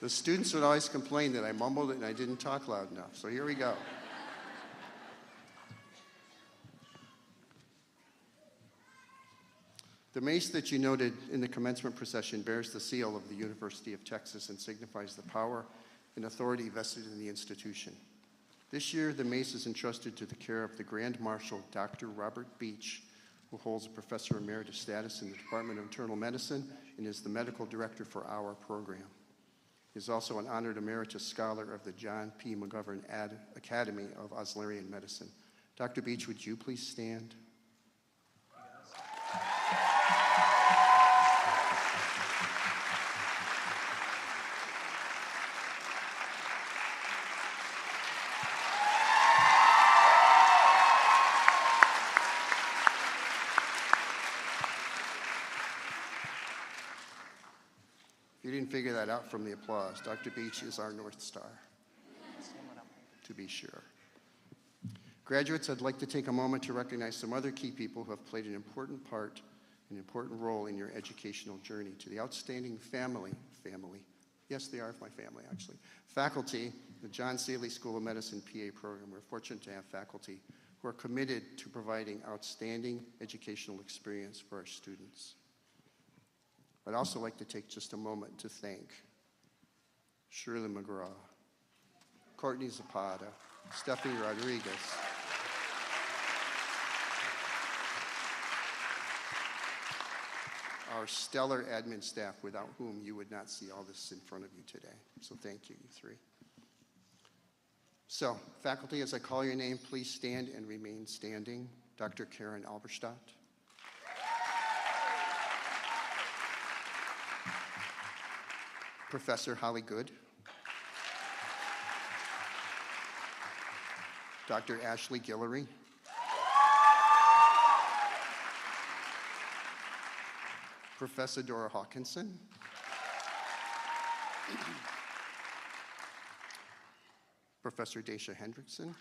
The students would always complain that I mumbled and I didn't talk loud enough. So here we go. The mace that you noted in the commencement procession bears the seal of the University of Texas and signifies the power and authority vested in the institution. This year, the mace is entrusted to the care of the Grand Marshal, Dr. Robert Beach, who holds a Professor Emeritus status in the Department of Internal Medicine and is the medical director for our program. He is also an honored emeritus scholar of the John P. McGovern Academy of Auxiliary Medicine. Dr. Beach, would you please stand? If you didn't figure that out from the applause, Dr. Beach is our North Star, to be sure. Graduates, I'd like to take a moment to recognize some other key people who have played an important part, an important role in your educational journey. To the outstanding family, yes, they are my family actually, faculty, the John Seeley School of Medicine PA program. We're fortunate to have faculty who are committed to providing outstanding educational experience for our students. I'd also like to take just a moment to thank Shirley McGraw, Courtney Zapata, Stephanie Rodriguez, our stellar admin staff without whom you would not see all this in front of you today. So thank you, you three. So, faculty, as I call your name, please stand and remain standing. Dr. Karen Alberstadt. Professor Holly Good, Dr. Ashley Guillory, Professor Dora Hawkinson, Professor Dacia Hendrickson,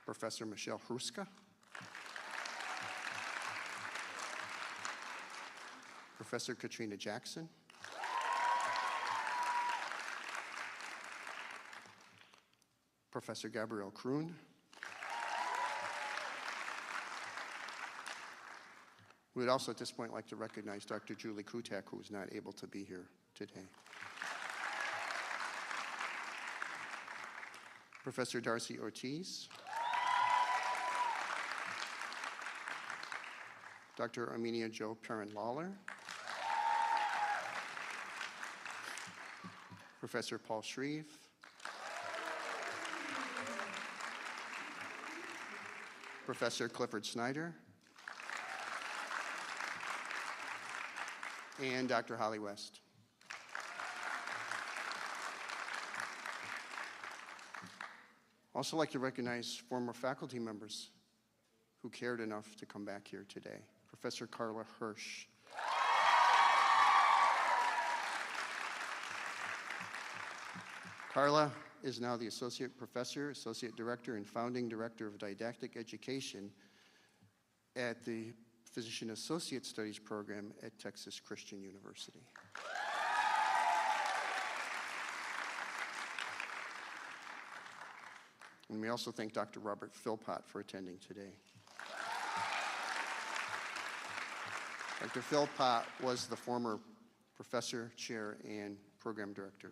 Professor Michelle Hruska, Professor Katrina Jackson, Professor Gabrielle Kroon, we would also at this point like to recognize Dr. Julie Kutak, who is not able to be here today. Professor Darcy Ortiz, Dr. Armenia Jo Perrin-Lawler, Professor Paul Shreve, Professor Clifford Snyder, and Dr. Holly West. Also like to recognize former faculty members who cared enough to come back here today. Professor Carla Hirsch, Carla is now the Associate Professor, Associate Director, and Founding Director of Didactic Education at the Physician Associate Studies program at Texas Christian University. And we also thank Dr. Robert Philpott for attending today. Dr. Philpott was the former professor, chair, and program director.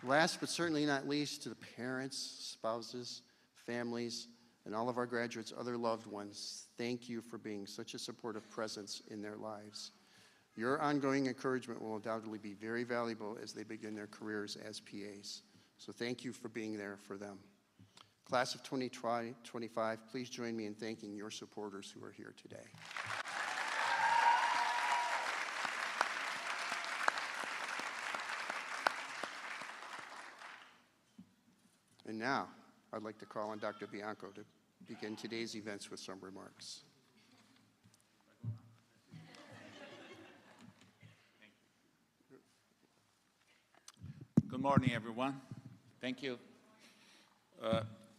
Last but certainly not least, to the parents, spouses, families, and all of our graduates, other loved ones, thank you for being such a supportive presence in their lives. Your ongoing encouragement will undoubtedly be very valuable as they begin their careers as PAs. So thank you for being there for them. Class of 2025, please join me in thanking your supporters who are here today. And now, I'd like to call on Dr. Bianco to begin today's events with some remarks. Good morning, everyone. Thank you.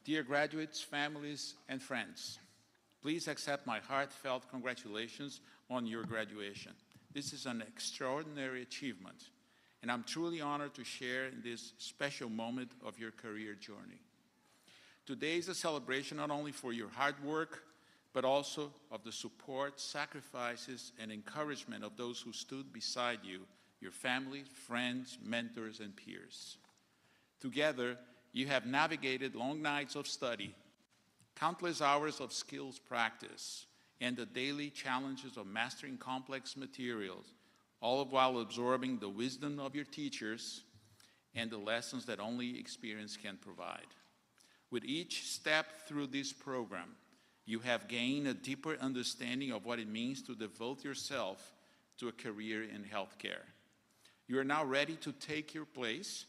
Dear graduates, families, and friends, please accept my heartfelt congratulations on your graduation. This is an extraordinary achievement, and I'm truly honored to share in this special moment of your career journey. Today is a celebration not only for your hard work, but also of the support, sacrifices, and encouragement of those who stood beside you, your family, friends, mentors, and peers. Together, you have navigated long nights of study, countless hours of skills practice, and the daily challenges of mastering complex materials, all while absorbing the wisdom of your teachers and the lessons that only experience can provide. With each step through this program, you have gained a deeper understanding of what it means to devote yourself to a career in healthcare. You are now ready to take your place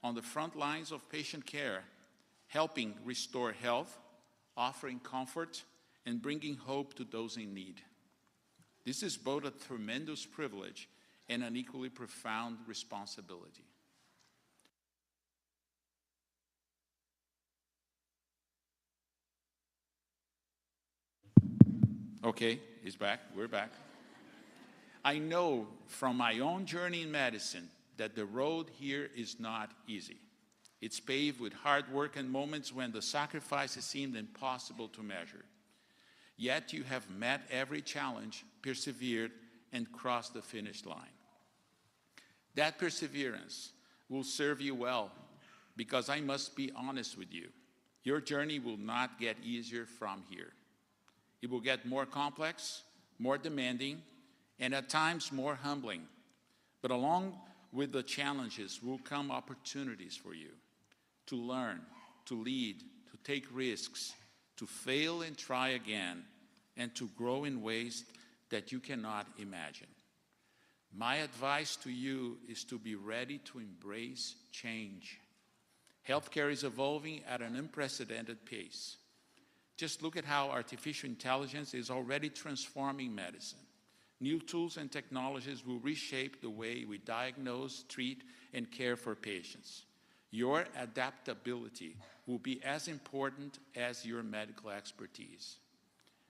on the front lines of patient care, helping restore health, offering comfort, and bringing hope to those in need. This is both a tremendous privilege and an equally profound responsibility. Okay, he's back. We're back. I know from my own journey in medicine that the road here is not easy. It's paved with hard work and moments when the sacrifices seemed impossible to measure. Yet you have met every challenge, persevered, and crossed the finish line. That perseverance will serve you well, because I must be honest with you. Your journey will not get easier from here. It will get more complex, more demanding, and at times more humbling. But along with the challenges will come opportunities for you to learn, to lead, to take risks, to fail and try again, and to grow in ways that you cannot imagine. My advice to you is to be ready to embrace change. Healthcare is evolving at an unprecedented pace. Just look at how artificial intelligence is already transforming medicine. New tools and technologies will reshape the way we diagnose, treat, and care for patients. Your adaptability will be as important as your medical expertise.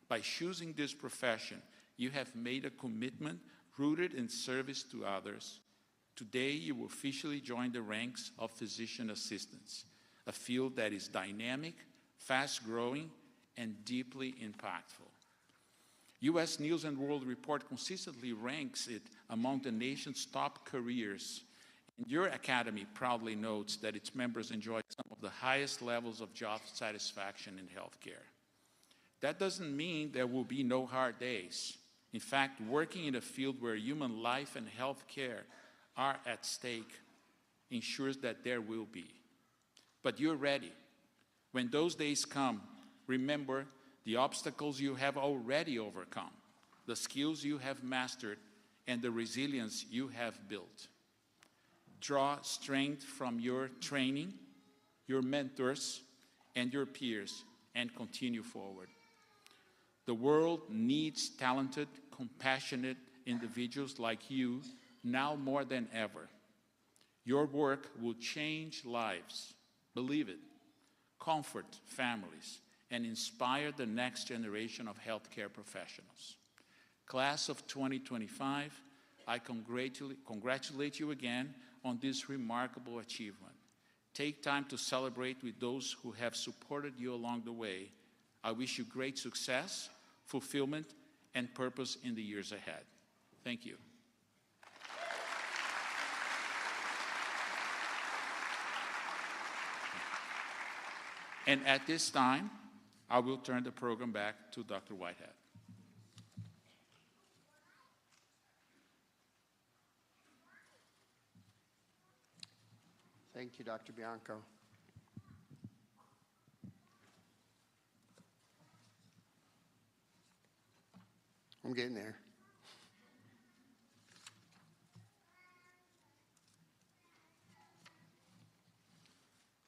By choosing this profession, you have made a commitment rooted in service to others. Today, you will officially join the ranks of physician assistants, a field that is dynamic, fast-growing, and deeply impactful. U.S. News & World Report consistently ranks it among the nation's top careers. And your academy proudly notes that its members enjoy some of the highest levels of job satisfaction in healthcare. That doesn't mean there will be no hard days. In fact, working in a field where human life and healthcare are at stake ensures that there will be. But you're ready. When those days come, remember the obstacles you have already overcome, the skills you have mastered, and the resilience you have built. Draw strength from your training, your mentors, and your peers, and continue forward. The world needs talented, compassionate individuals like you now more than ever. Your work will change lives, believe it, comfort families, and inspire the next generation of healthcare professionals. Class of 2025, I congratulate you again on this remarkable achievement. Take time to celebrate with those who have supported you along the way. I wish you great success, fulfillment, and purpose in the years ahead. Thank you. And at this time, I will turn the program back to Dr. Whitehead. Thank you, Dr. Bianco. I'm getting there.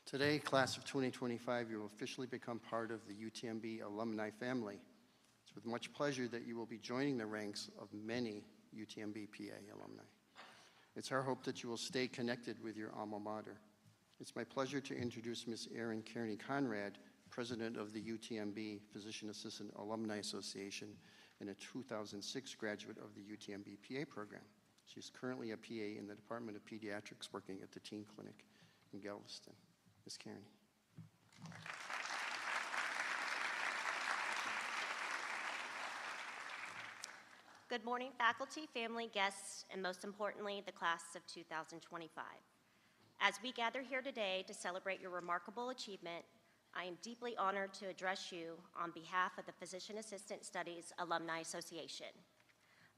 Today, class of 2025, you will officially become part of the UTMB alumni family. It's with much pleasure that you will be joining the ranks of many UTMB PA alumni. It's our hope that you will stay connected with your alma mater. It's my pleasure to introduce Ms. Erin Kearney Conrad, president of the UTMB Physician Assistant Alumni Association and a 2006 graduate of the UTMB PA program. She's currently a PA in the Department of Pediatrics working at the teen clinic in Galveston. Ms. Kearney. Good morning, faculty, family, guests, and most importantly, the class of 2025. As we gather here today to celebrate your remarkable achievement, I am deeply honored to address you on behalf of the Physician Assistant Studies Alumni Association.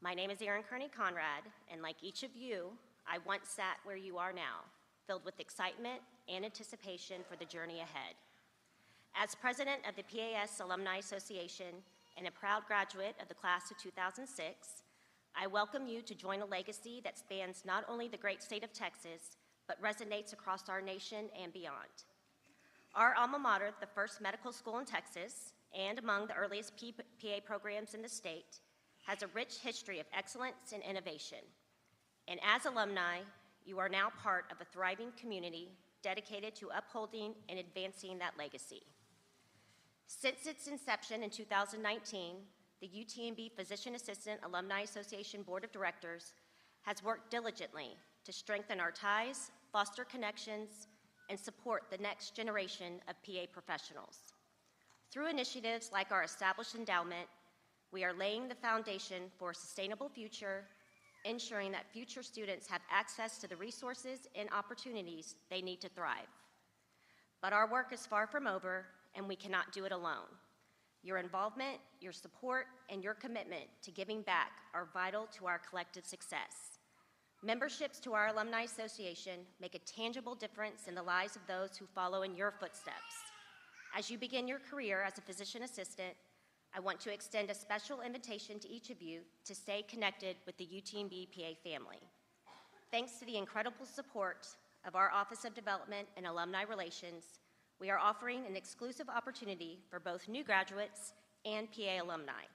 My name is Erin Kearney Conrad, and like each of you, I once sat where you are now, filled with excitement and anticipation for the journey ahead. As president of the PAS Alumni Association and a proud graduate of the class of 2006, I welcome you to join a legacy that spans not only the great state of Texas, but resonates across our nation and beyond. Our alma mater, the first medical school in Texas, and among the earliest PA programs in the state, has a rich history of excellence and innovation. And as alumni, you are now part of a thriving community dedicated to upholding and advancing that legacy. Since its inception in 2019, the UTMB Physician Assistant Alumni Association Board of Directors has worked diligently to strengthen our ties, foster connections, and support the next generation of PA professionals. Through initiatives like our established endowment, we are laying the foundation for a sustainable future, ensuring that future students have access to the resources and opportunities they need to thrive. But our work is far from over, and we cannot do it alone. Your involvement, your support, and your commitment to giving back are vital to our collective success. Memberships to our Alumni Association make a tangible difference in the lives of those who follow in your footsteps. As you begin your career as a physician assistant, I want to extend a special invitation to each of you to stay connected with the UTMB PA family. Thanks to the incredible support of our Office of Development and Alumni Relations, we are offering an exclusive opportunity for both new graduates and PA alumni.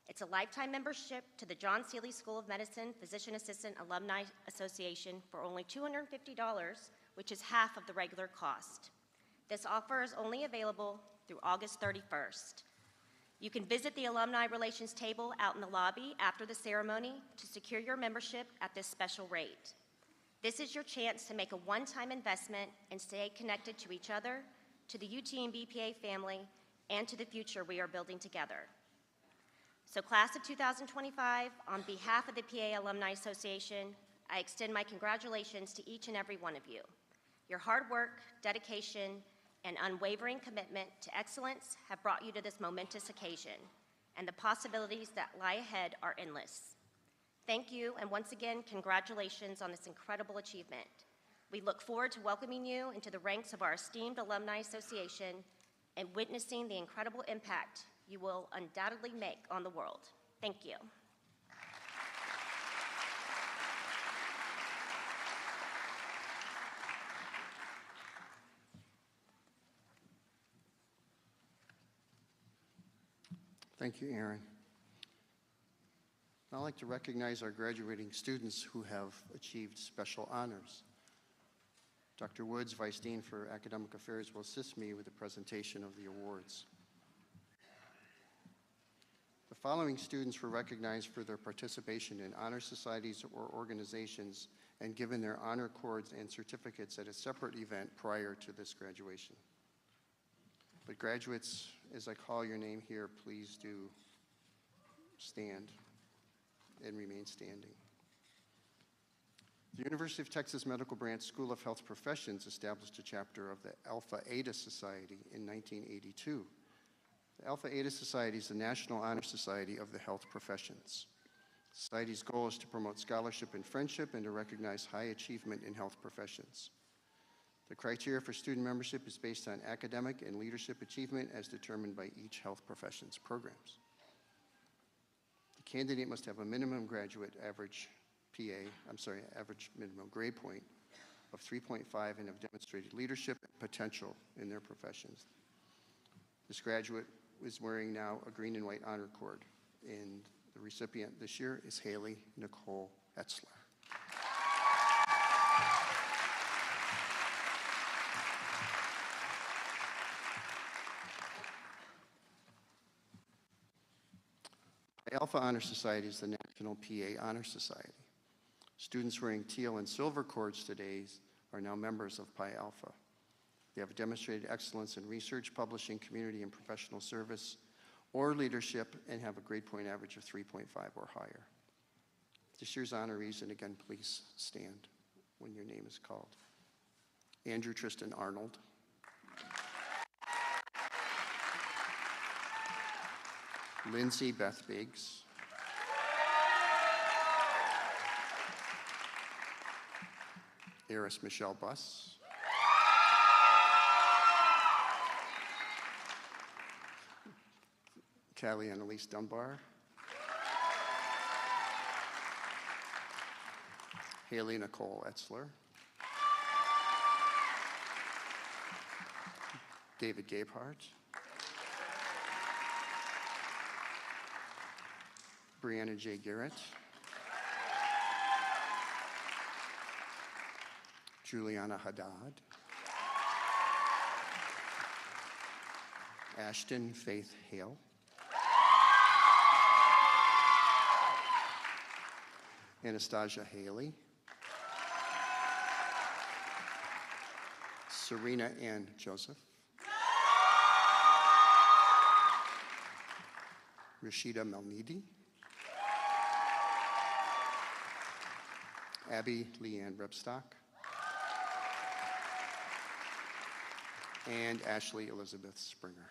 It's a lifetime membership to the John Seeley School of Medicine Physician Assistant Alumni Association for only $250, which is half of the regular cost. This offer is only available through August 31st. You can visit the Alumni Relations table out in the lobby after the ceremony to secure your membership at this special rate. This is your chance to make a one-time investment and stay connected to each other, to the UTMB PA family, and to the future we are building together. So class of 2025, on behalf of the PA Alumni Association, I extend my congratulations to each and every one of you. Your hard work, dedication, and unwavering commitment to excellence have brought you to this momentous occasion, and the possibilities that lie ahead are endless. Thank you, and once again, congratulations on this incredible achievement. We look forward to welcoming you into the ranks of our esteemed Alumni Association and witnessing the incredible impact you will undoubtedly make on the world. Thank you. Thank you, Erin. I'd like to recognize our graduating students who have achieved special honors. Dr. Woods, Vice Dean for Academic Affairs, will assist me with the presentation of the awards. The following students were recognized for their participation in honor societies or organizations and given their honor cords and certificates at a separate event prior to this graduation. But graduates, as I call your name here, please do stand and remain standing. The University of Texas Medical Branch School of Health Professions established a chapter of the Alpha Eta Society in 1982. The Alpha Eta Society is the National Honor Society of the health professions. The society's goal is to promote scholarship and friendship and to recognize high achievement in health professions. The criteria for student membership is based on academic and leadership achievement as determined by each health professions programs. The candidate must have a minimum graduate average minimum grade point of 3.5 and have demonstrated leadership potential in their professions. This graduate is wearing now a green and white honor cord, and the recipient this year is Haley Nicole Etzler. Alpha Honor Society is the National PA Honor Society. Students wearing teal and silver cords today are now members of Pi Alpha. They have demonstrated excellence in research, publishing, community, and professional service, or leadership, and have a grade point average of 3.5 or higher. This year's honorees, and again, please stand when your name is called. Andrew Tristan Arnold. Lindsay Beth Biggs. Eris Michelle Buss. Callie Annalise Dunbar. Haley Nicole Etzler. David Gabehart. Brianna J. Garrett. Juliana Haddad. Ashton Faith Hale. Anastasia Haley. Serena Ann Joseph. Rashida Melnidi. Abby Leanne Rebstock. And Ashley Elizabeth Springer.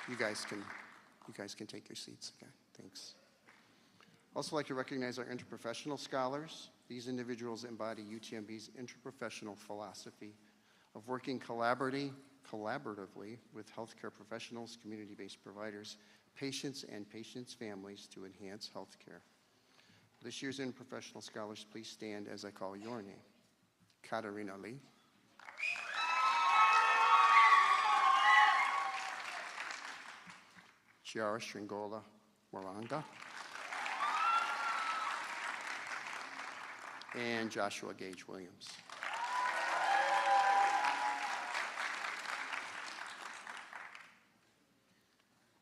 You guys can take your seats again. Thanks. Also like to recognize our interprofessional scholars. These individuals embody UTMB's interprofessional philosophy of working collaboratively with healthcare professionals, community-based providers, patients, and patients' families to enhance healthcare. This year's interprofessional scholars, please stand as I call your name. Katarina Lee. Chiara Stringola Moranga. And Joshua Gage Williams.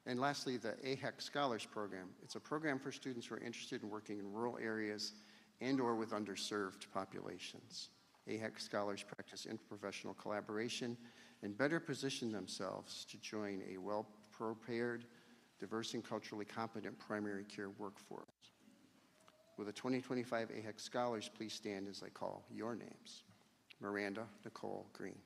And lastly, the AHEC Scholars Program. It's a program for students who are interested in working in rural areas and or with underserved populations. AHEC scholars practice interprofessional collaboration and better position themselves to join a well-prepared, diverse, and culturally competent primary care workforce. Will the 2025 AHEC scholars please stand as I call your names? Miranda Nicole Green.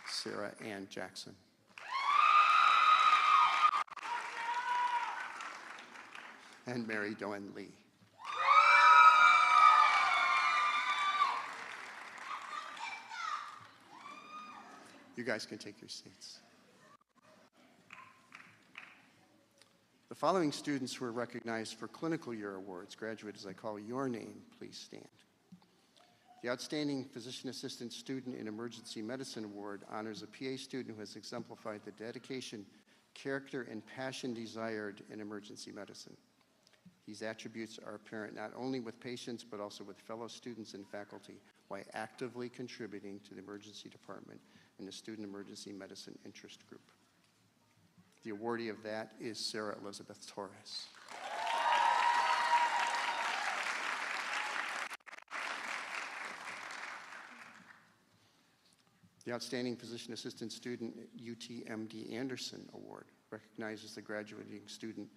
Sarah Ann Jackson. And Mary Doan Lee. You guys can take your seats. The following students were recognized for Clinical Year Awards. Graduate, as I call your name, please stand. The Outstanding Physician Assistant Student in Emergency Medicine Award honors a PA student who has exemplified the dedication, character, and passion desired in emergency medicine. These attributes are apparent not only with patients, but also with fellow students and faculty while actively contributing to the emergency department and the Student Emergency Medicine Interest Group. The awardee of that is Sarah Elizabeth Torres. The Outstanding Physician Assistant Student UTMB Anderson Award recognizes the graduating student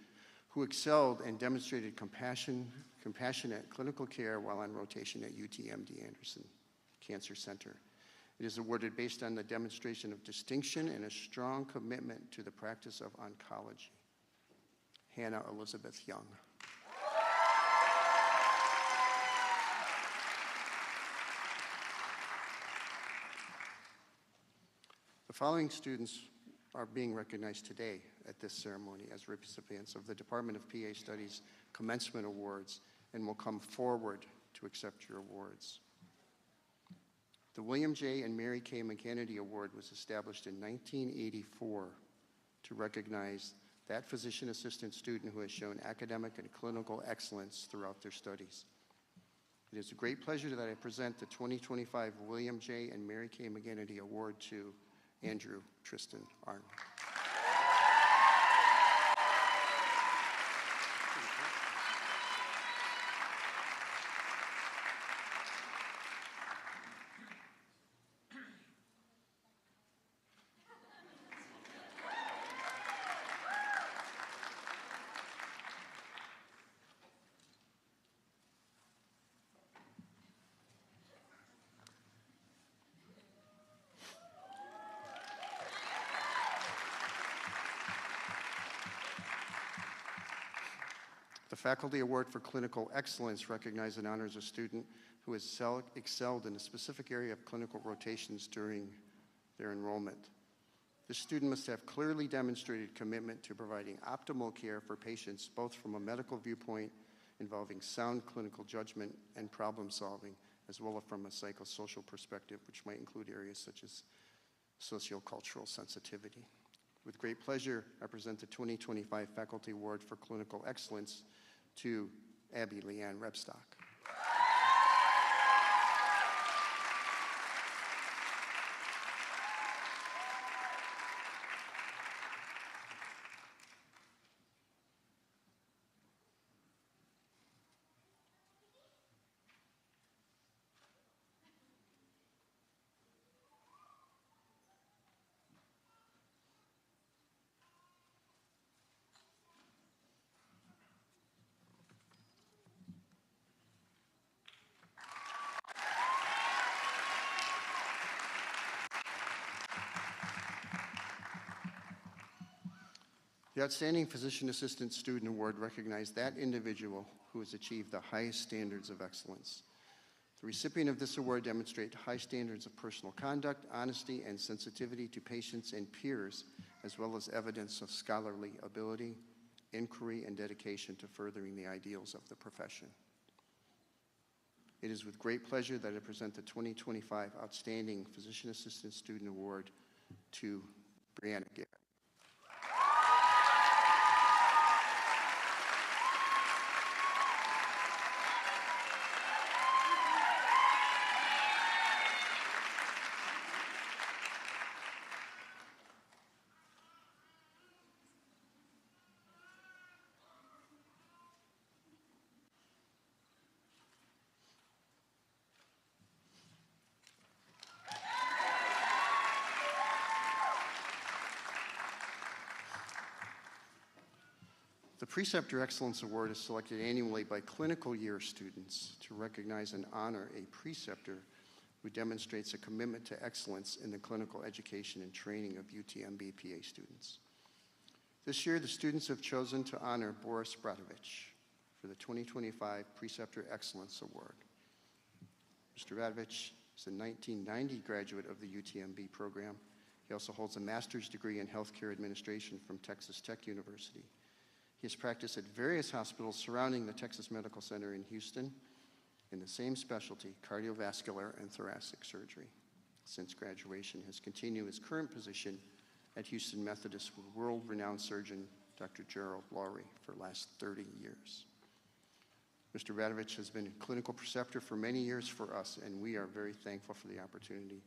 who excelled and demonstrated compassionate clinical care while on rotation at UTMB Anderson Cancer Center. It is awarded based on the demonstration of distinction and a strong commitment to the practice of oncology. Hannah Elizabeth Young. The following students are being recognized today at this ceremony as recipients of the Department of PA Studies Commencement Awards and will come forward to accept your awards. The William J. and Mary K. McKennedy Award was established in 1984 to recognize that physician assistant student who has shown academic and clinical excellence throughout their studies. It is a great pleasure that I present the 2025 William J. and Mary Kay McGinnity Award to Andrew Tristan Arnold. The Faculty Award for Clinical Excellence recognizes and honors a student who has excelled in a specific area of clinical rotations during their enrollment. This student must have clearly demonstrated commitment to providing optimal care for patients, both from a medical viewpoint involving sound clinical judgment and problem solving, as well as from a psychosocial perspective, which might include areas such as sociocultural sensitivity. With great pleasure, I present the 2025 Faculty Award for Clinical Excellence to Abby Leanne Rebstock. The Outstanding Physician Assistant Student Award recognized that individual who has achieved the highest standards of excellence. The recipient of this award demonstrates high standards of personal conduct, honesty, and sensitivity to patients and peers, as well as evidence of scholarly ability, inquiry, and dedication to furthering the ideals of the profession. It is with great pleasure that I present the 2025 Outstanding Physician Assistant Student Award to Brianna Garrett. The Preceptor Excellence Award is selected annually by clinical year students to recognize and honor a preceptor who demonstrates a commitment to excellence in the clinical education and training of UTMB PA students. This year, the students have chosen to honor Boris Bratovich for the 2025 Preceptor Excellence Award. Mr. Bratovich is a 1990 graduate of the UTMB program. He also holds a master's degree in healthcare administration from Texas Tech University. He has practiced at various hospitals surrounding the Texas Medical Center in Houston in the same specialty, cardiovascular and thoracic surgery. Since graduation, has continued his current position at Houston Methodist with world-renowned surgeon Dr. Gerald Lowry for the last 30 years. Mr. Bratovich has been a clinical preceptor for many years for us, and we are very thankful for the opportunity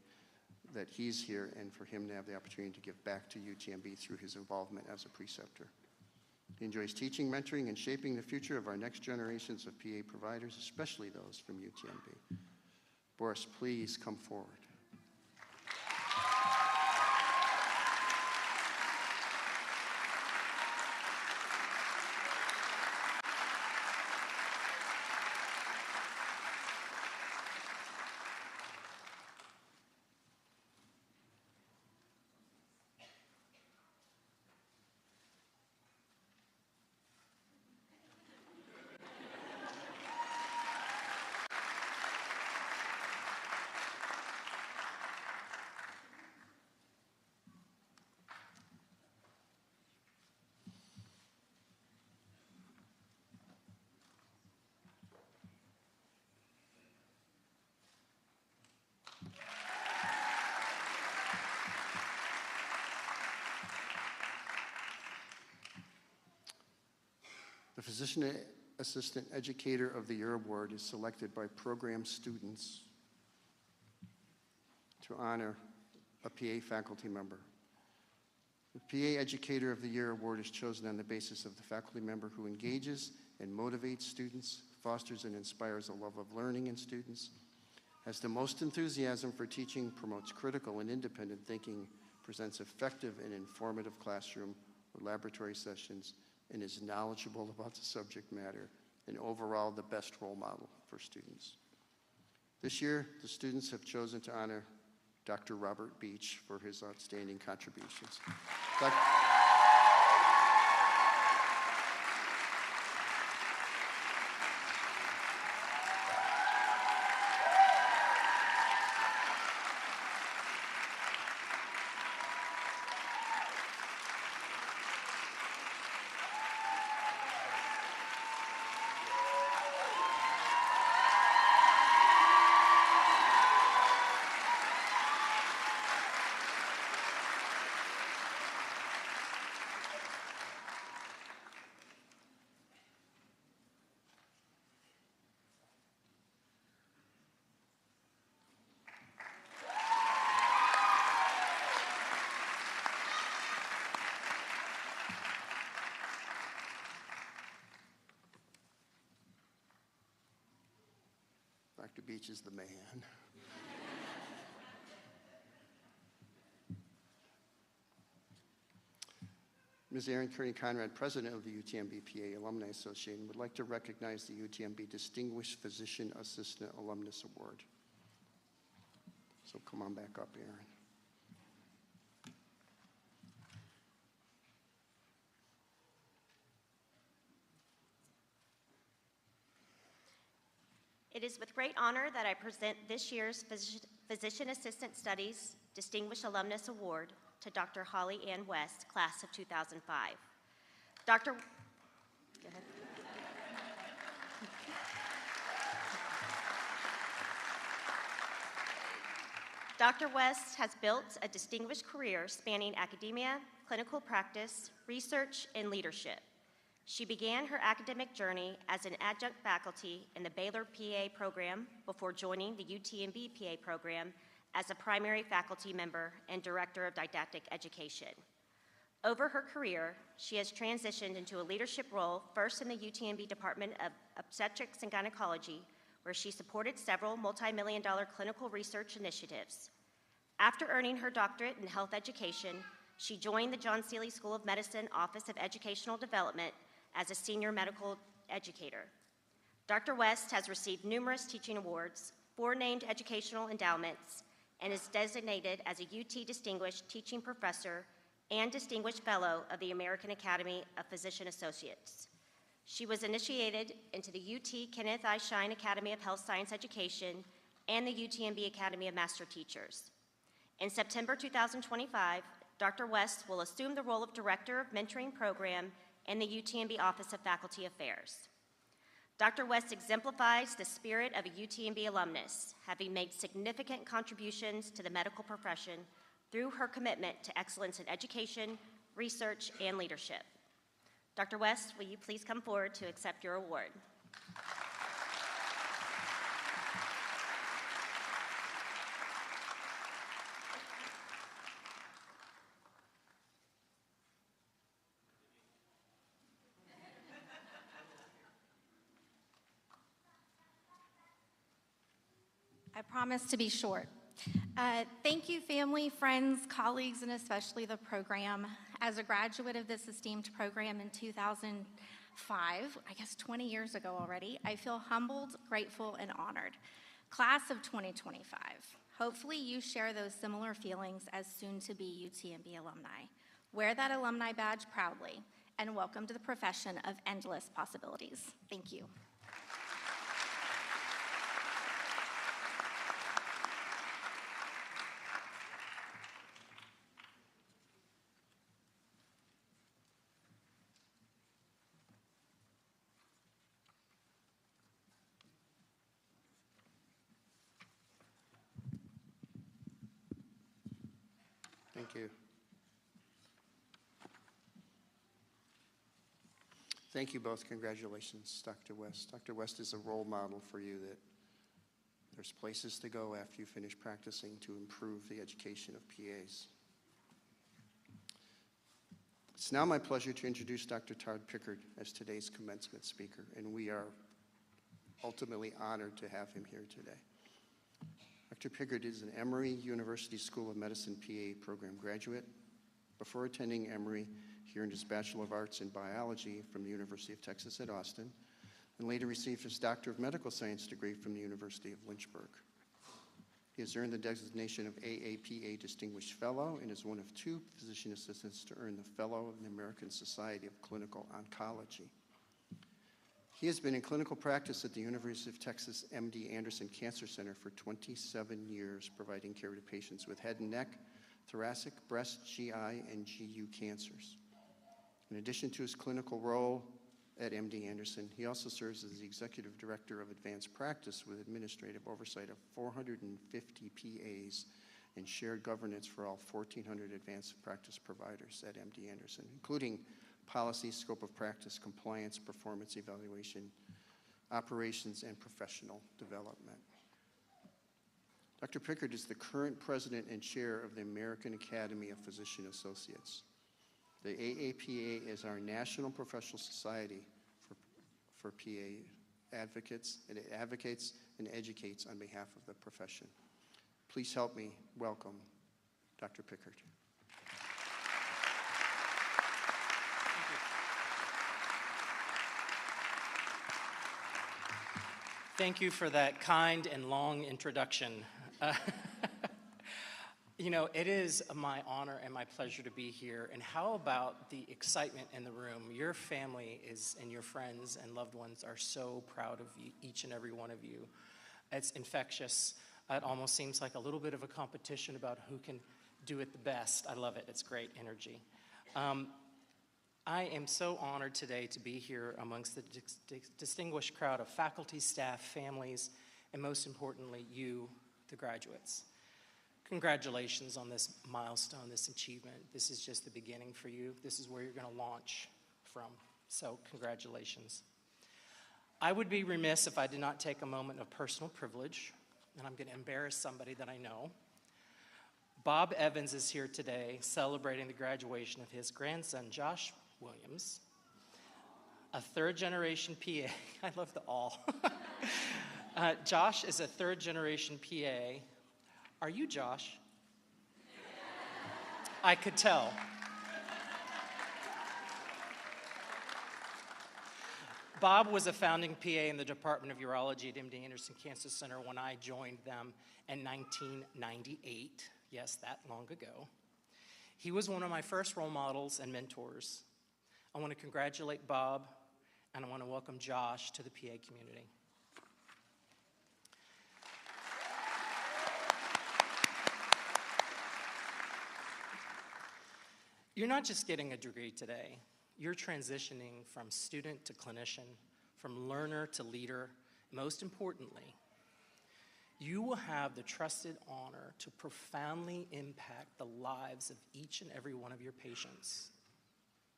that he's here and for him to have the opportunity to give back to UTMB through his involvement as a preceptor. He enjoys teaching, mentoring, and shaping the future of our next generations of PA providers, especially those from UTMB. Boris, please come forward. The Physician Assistant Educator of the Year Award is selected by program students to honor a PA faculty member. The PA Educator of the Year Award is chosen on the basis of the faculty member who engages and motivates students, fosters and inspires a love of learning in students, has the most enthusiasm for teaching, promotes critical and independent thinking, presents effective and informative classroom or laboratory sessions, and is knowledgeable about the subject matter, and overall the best role model for students. This year, the students have chosen to honor Dr. Robert Beach for his outstanding contributions. Dr. Beach is the man. Ms. Erin Kearney Conrad, President of the UTMB PA Alumni Association, would like to recognize the UTMB Distinguished Physician Assistant Alumnus Award. So come on back up, Erin. It is with great honor that I present this year's Physician Assistant Studies Distinguished Alumnus Award to Dr. Holly Ann West, class of 2005. Go ahead. Dr. West has built a distinguished career spanning academia, clinical practice, research, and leadership. She began her academic journey as an adjunct faculty in the Baylor PA program before joining the UTMB PA program as a primary faculty member and director of didactic education. Over her career, she has transitioned into a leadership role, first in the UTMB Department of Obstetrics and Gynecology, where she supported several multi-million-dollar clinical research initiatives. After earning her doctorate in health education, she joined the John Seeley School of Medicine Office of Educational Development as a senior medical educator. Dr. West has received numerous teaching awards, 4 named educational endowments, and is designated as a UT Distinguished Teaching Professor and Distinguished Fellow of the American Academy of Physician Associates. She was initiated into the UT Kenneth I. Shine Academy of Health Science Education and the UTMB Academy of Master Teachers. In September 2025, Dr. West will assume the role of Director of Mentoring Program in the UTMB Office of Faculty Affairs. Dr. West exemplifies the spirit of a UTMB alumnus, having made significant contributions to the medical profession through her commitment to excellence in education, research, and leadership. Dr. West, will you please come forward to accept your award? I promise to be short. Thank you, family, friends, colleagues, and especially the program. As a graduate of this esteemed program in 2005, I guess 20 years ago already, I feel humbled, grateful, and honored. Class of 2025, hopefully you share those similar feelings as soon-to-be UTMB alumni. Wear that alumni badge proudly, and welcome to the profession of endless possibilities. Thank you. Thank you. Thank you both. Congratulations, Dr. West. Dr. West is a role model for you that there's places to go after you finish practicing to improve the education of PAs. It's now my pleasure to introduce Dr. Todd Pickard as today's commencement speaker, and we are ultimately honored to have him here today. Dr. Pickard is an Emory University School of Medicine PA program graduate. Before attending Emory, he earned his Bachelor of Arts in Biology from the University of Texas at Austin, and later received his Doctor of Medical Science degree from the University of Lynchburg. He has earned the designation of AAPA Distinguished Fellow and is one of 2 physician assistants to earn the Fellow of the American Society of Clinical Oncology. He has been in clinical practice at the University of Texas MD Anderson Cancer Center for 27 years, providing care to patients with head and neck, thoracic, breast, GI, and GU cancers. In addition to his clinical role at MD Anderson, he also serves as the Executive Director of Advanced Practice with administrative oversight of 450 PAs and shared governance for all 1,400 advanced practice providers at MD Anderson, including policy, scope of practice, compliance, performance evaluation, operations, and professional development. Dr. Pickard is the current president and chair of the American Academy of Physician Associates. The AAPA is our national professional society for PA advocates, and it advocates and educates on behalf of the profession. Please help me welcome Dr. Pickard. Thank you for that kind and long introduction. You know, it is my honor and my pleasure to be here. And how about the excitement in the room? Your family is, and your friends and loved ones are so proud of you, each and every one of you. It's infectious. It almost seems like a little bit of a competition about who can do it the best. I love it. It's great energy. I am so honored today to be here amongst the distinguished crowd of faculty, staff, families, and most importantly, you, the graduates. Congratulations on this milestone, this achievement. This is just the beginning for you. This is where you're going to launch from. So congratulations. I would be remiss if I did not take a moment of personal privilege, and I'm going to embarrass somebody that I know. Bob Evans is here today celebrating the graduation of his grandson, Josh Williams, a third-generation PA. I love the all. Josh is a third-generation PA. Are you Josh? I could tell. Bob was a founding PA in the Department of Urology at MD Anderson Cancer Center when I joined them in 1998. Yes, that long ago. He was one of my first role models and mentors. I want to congratulate Bob, and I want to welcome Josh to the PA community. You're not just getting a degree today. You're transitioning from student to clinician, from learner to leader. Most importantly, you will have the trusted honor to profoundly impact the lives of each and every one of your patients.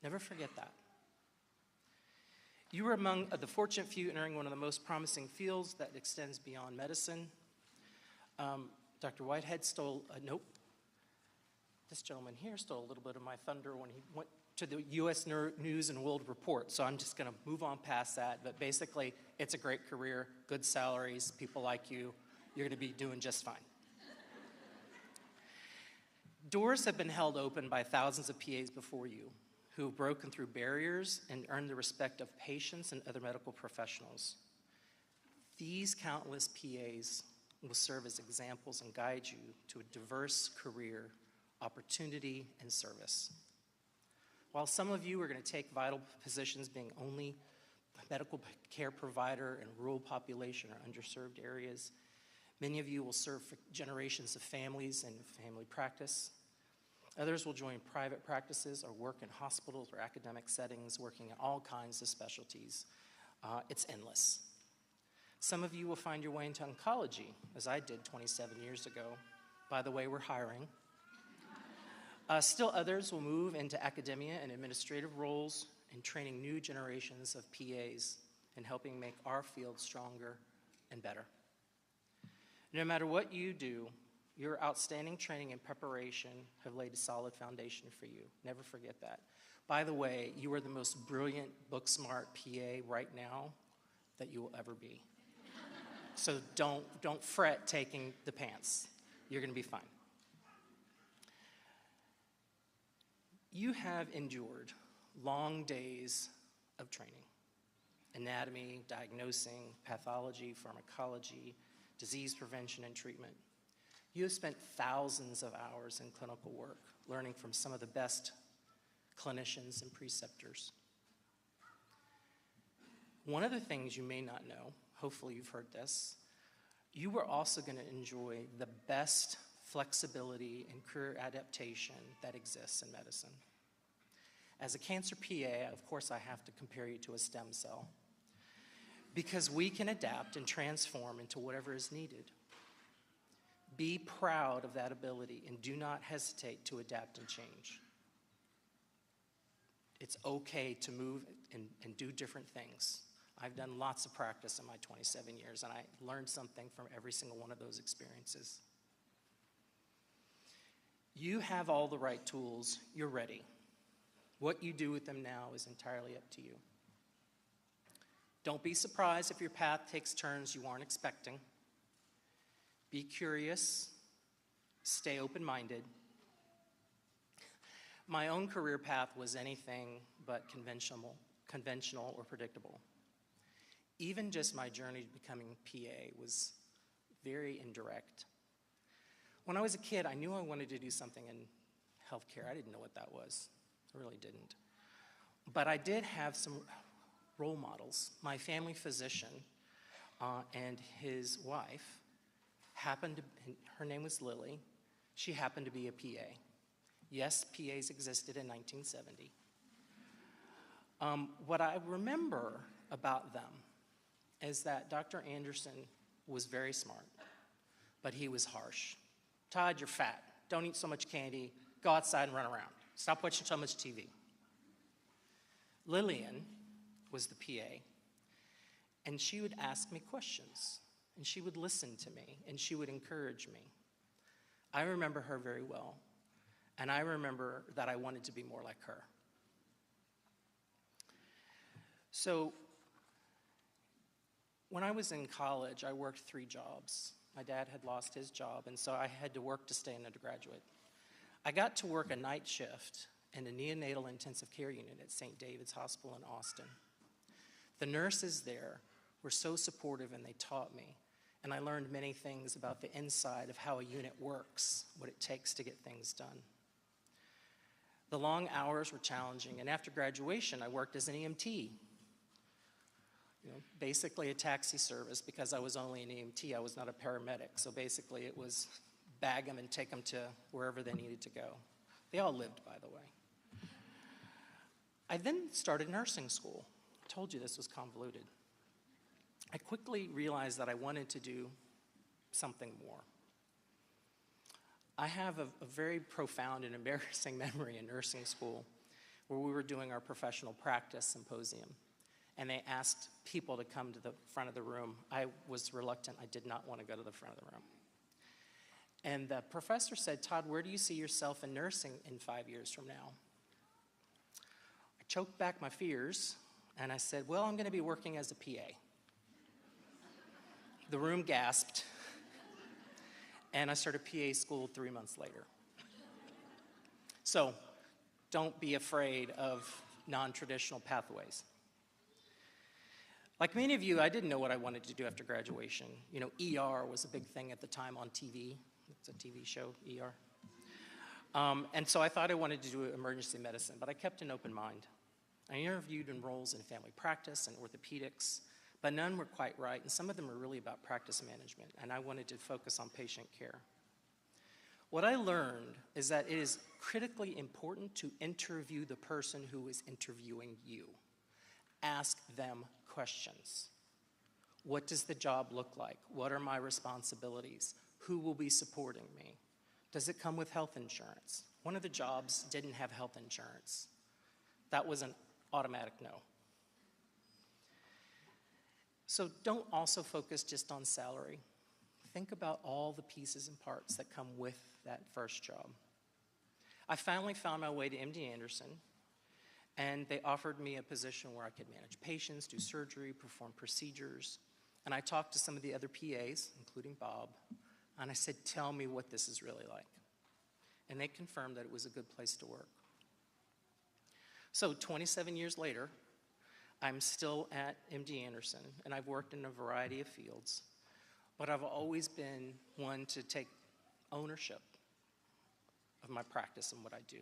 Never forget that. You are among the fortunate few entering one of the most promising fields that extends beyond medicine. Dr. Whitehead stole, this gentleman here stole a little bit of my thunder when he went to the U.S. News and World Report, so I'm just going to move on past that. But basically, it's a great career, good salaries, people like you. You're going to be doing just fine. Doors have been held open by thousands of PAs before you who have broken through barriers and earned the respect of patients and other medical professionals. These countless PAs will serve as examples and guide you to a diverse career, opportunity, and service. While some of you are going to take vital positions being only a medical care provider in rural population or underserved areas, many of you will serve for generations of families and family practice. Others will join private practices or work in hospitals or academic settings, working in all kinds of specialties. It's endless. Some of you will find your way into oncology, as I did 27 years ago. By the way, we're hiring. Still others will move into academia and administrative roles in training new generations of PAs and helping make our field stronger and better. No matter what you do, your outstanding training and preparation have laid a solid foundation for you. Never forget that. By the way, you are the most brilliant, book-smart PA right now that you will ever be. So don't fret taking the pants. You're going to be fine. You have endured long days of training. Anatomy, diagnosing, pathology, pharmacology, disease prevention and treatment. You have spent thousands of hours in clinical work, learning from some of the best clinicians and preceptors. One of the things you may not know, hopefully you've heard this, you are also going to enjoy the best flexibility and career adaptation that exists in medicine. As a cancer PA, of course I have to compare you to a stem cell, because we can adapt and transform into whatever is needed. Be proud of that ability and do not hesitate to adapt and change. It's okay to move and do different things. I've done lots of practice in my 27 years, and I learned something from every single one of those experiences. You have all the right tools. You're ready. What you do with them now is entirely up to you. Don't be surprised if your path takes turns you aren't expecting. Be curious. Stay open-minded. My own career path was anything but conventional or predictable. Even just my journey to becoming PA was very indirect. When I was a kid, I knew I wanted to do something in healthcare. I didn't know what that was. I really didn't. But I did have some role models. My family physician and his wife her name was Lily. She happened to be a PA. Yes, PAs existed in 1970. What I remember about them is that Dr. Anderson was very smart, but he was harsh. Todd, you're fat. Don't eat so much candy. Go outside and run around. Stop watching so much TV. Lillian was the PA, and she would ask me questions, and she would listen to me, and she would encourage me. I remember her very well, and I remember that I wanted to be more like her. So when I was in college, I worked 3 jobs. My dad had lost his job, and so I had to work to stay an undergraduate. I got to work a night shift in a neonatal intensive care unit at St. David's Hospital in Austin. The nurses there were so supportive, and they taught me. And I learned many things about the inside of how a unit works, what it takes to get things done. The long hours were challenging, and after graduation, I worked as an EMT. Basically a taxi service, because I was only an EMT. I was not a paramedic. So basically it was bag them and take them to wherever they needed to go. They all lived, by the way. I then started nursing school. I told you this was convoluted. I quickly realized that I wanted to do something more. I have a very profound and embarrassing memory in nursing school where we were doing our professional practice symposium, and they asked people to come to the front of the room. I was reluctant. I did not want to go to the front of the room. And the professor said, Todd, where do you see yourself in nursing in 5 years from now? I choked back my fears, and I said, well, I'm going to be working as a PA. The room gasped, and I started PA school 3 months later. So don't be afraid of non-traditional pathways. Like many of you, I didn't know what I wanted to do after graduation. ER was a big thing at the time on TV. It's a TV show, ER. And so I thought I wanted to do emergency medicine, but I kept an open mind. I interviewed in roles in family practice and orthopedics, but none were quite right, and some of them were really about practice management, and I wanted to focus on patient care. What I learned is that it is critically important to interview the person who is interviewing you. Ask them questions. What does the job look like? What are my responsibilities? Who will be supporting me? Does it come with health insurance? One of the jobs didn't have health insurance. That was an automatic no. So don't also focus just on salary. Think about all the pieces and parts that come with that first job. I finally found my way to MD Anderson, and they offered me a position where I could manage patients, do surgery, perform procedures. And I talked to some of the other PAs, including Bob, and I said, tell me what this is really like. And they confirmed that it was a good place to work. So 27 years later, I'm still at MD Anderson, and I've worked in a variety of fields, but I've always been one to take ownership of my practice and what I do.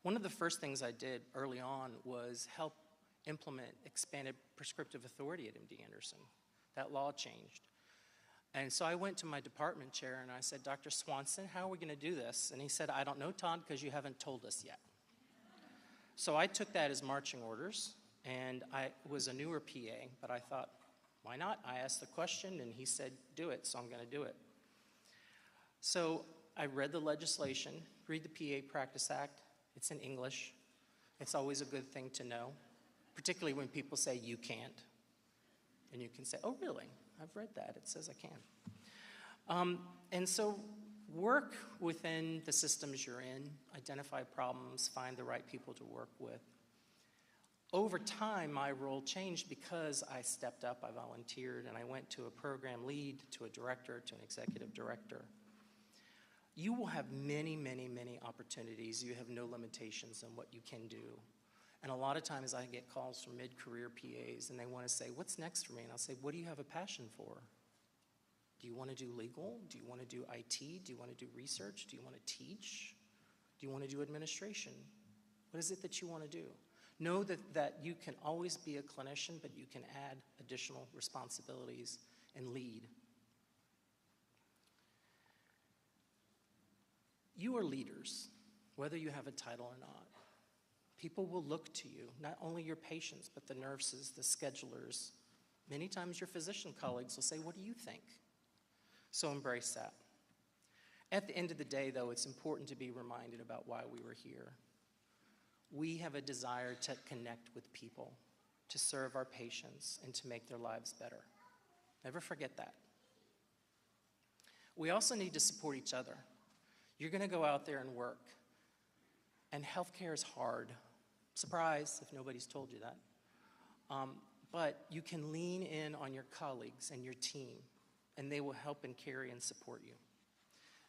One of the first things I did early on was help implement expanded prescriptive authority at MD Anderson. That law changed. And so I went to my department chair and I said, Dr. Swanson, how are we going to do this? And he said, I don't know, Todd, because you haven't told us yet. So I took that as marching orders, and I was a newer PA, but I thought, why not? I asked the question, and he said, do it, so I'm going to do it. So I read the legislation, read the PA Practice Act. It's in English. It's always a good thing to know, particularly when people say you can't. And you can say, oh, really? I've read that. It says I can. And so work within the systems you're in, identify problems, find the right people to work with. Over time, my role changed because I stepped up, I volunteered, and I went to a program lead, to a director, to an executive director. You will have many, many, many opportunities. You have no limitations on what you can do. And a lot of times I get calls from mid-career PAs, and they want to say, what's next for me? And I'll say, what do you have a passion for? Do you want to do legal? Do you want to do IT? Do you want to do research? Do you want to teach? Do you want to do administration? What is it that you want to do? Know that you can always be a clinician, but you can add additional responsibilities and lead. You are leaders, whether you have a title or not. People will look to you, not only your patients, but the nurses, the schedulers. Many times your physician colleagues will say, what do you think? So embrace that. At the end of the day, though, it's important to be reminded about why we were here. We have a desire to connect with people, to serve our patients, and to make their lives better. Never forget that. We also need to support each other. You're going to go out there and work, and healthcare is hard. Surprise, if nobody's told you that. But you can lean in on your colleagues and your team, and they will help and carry and support you.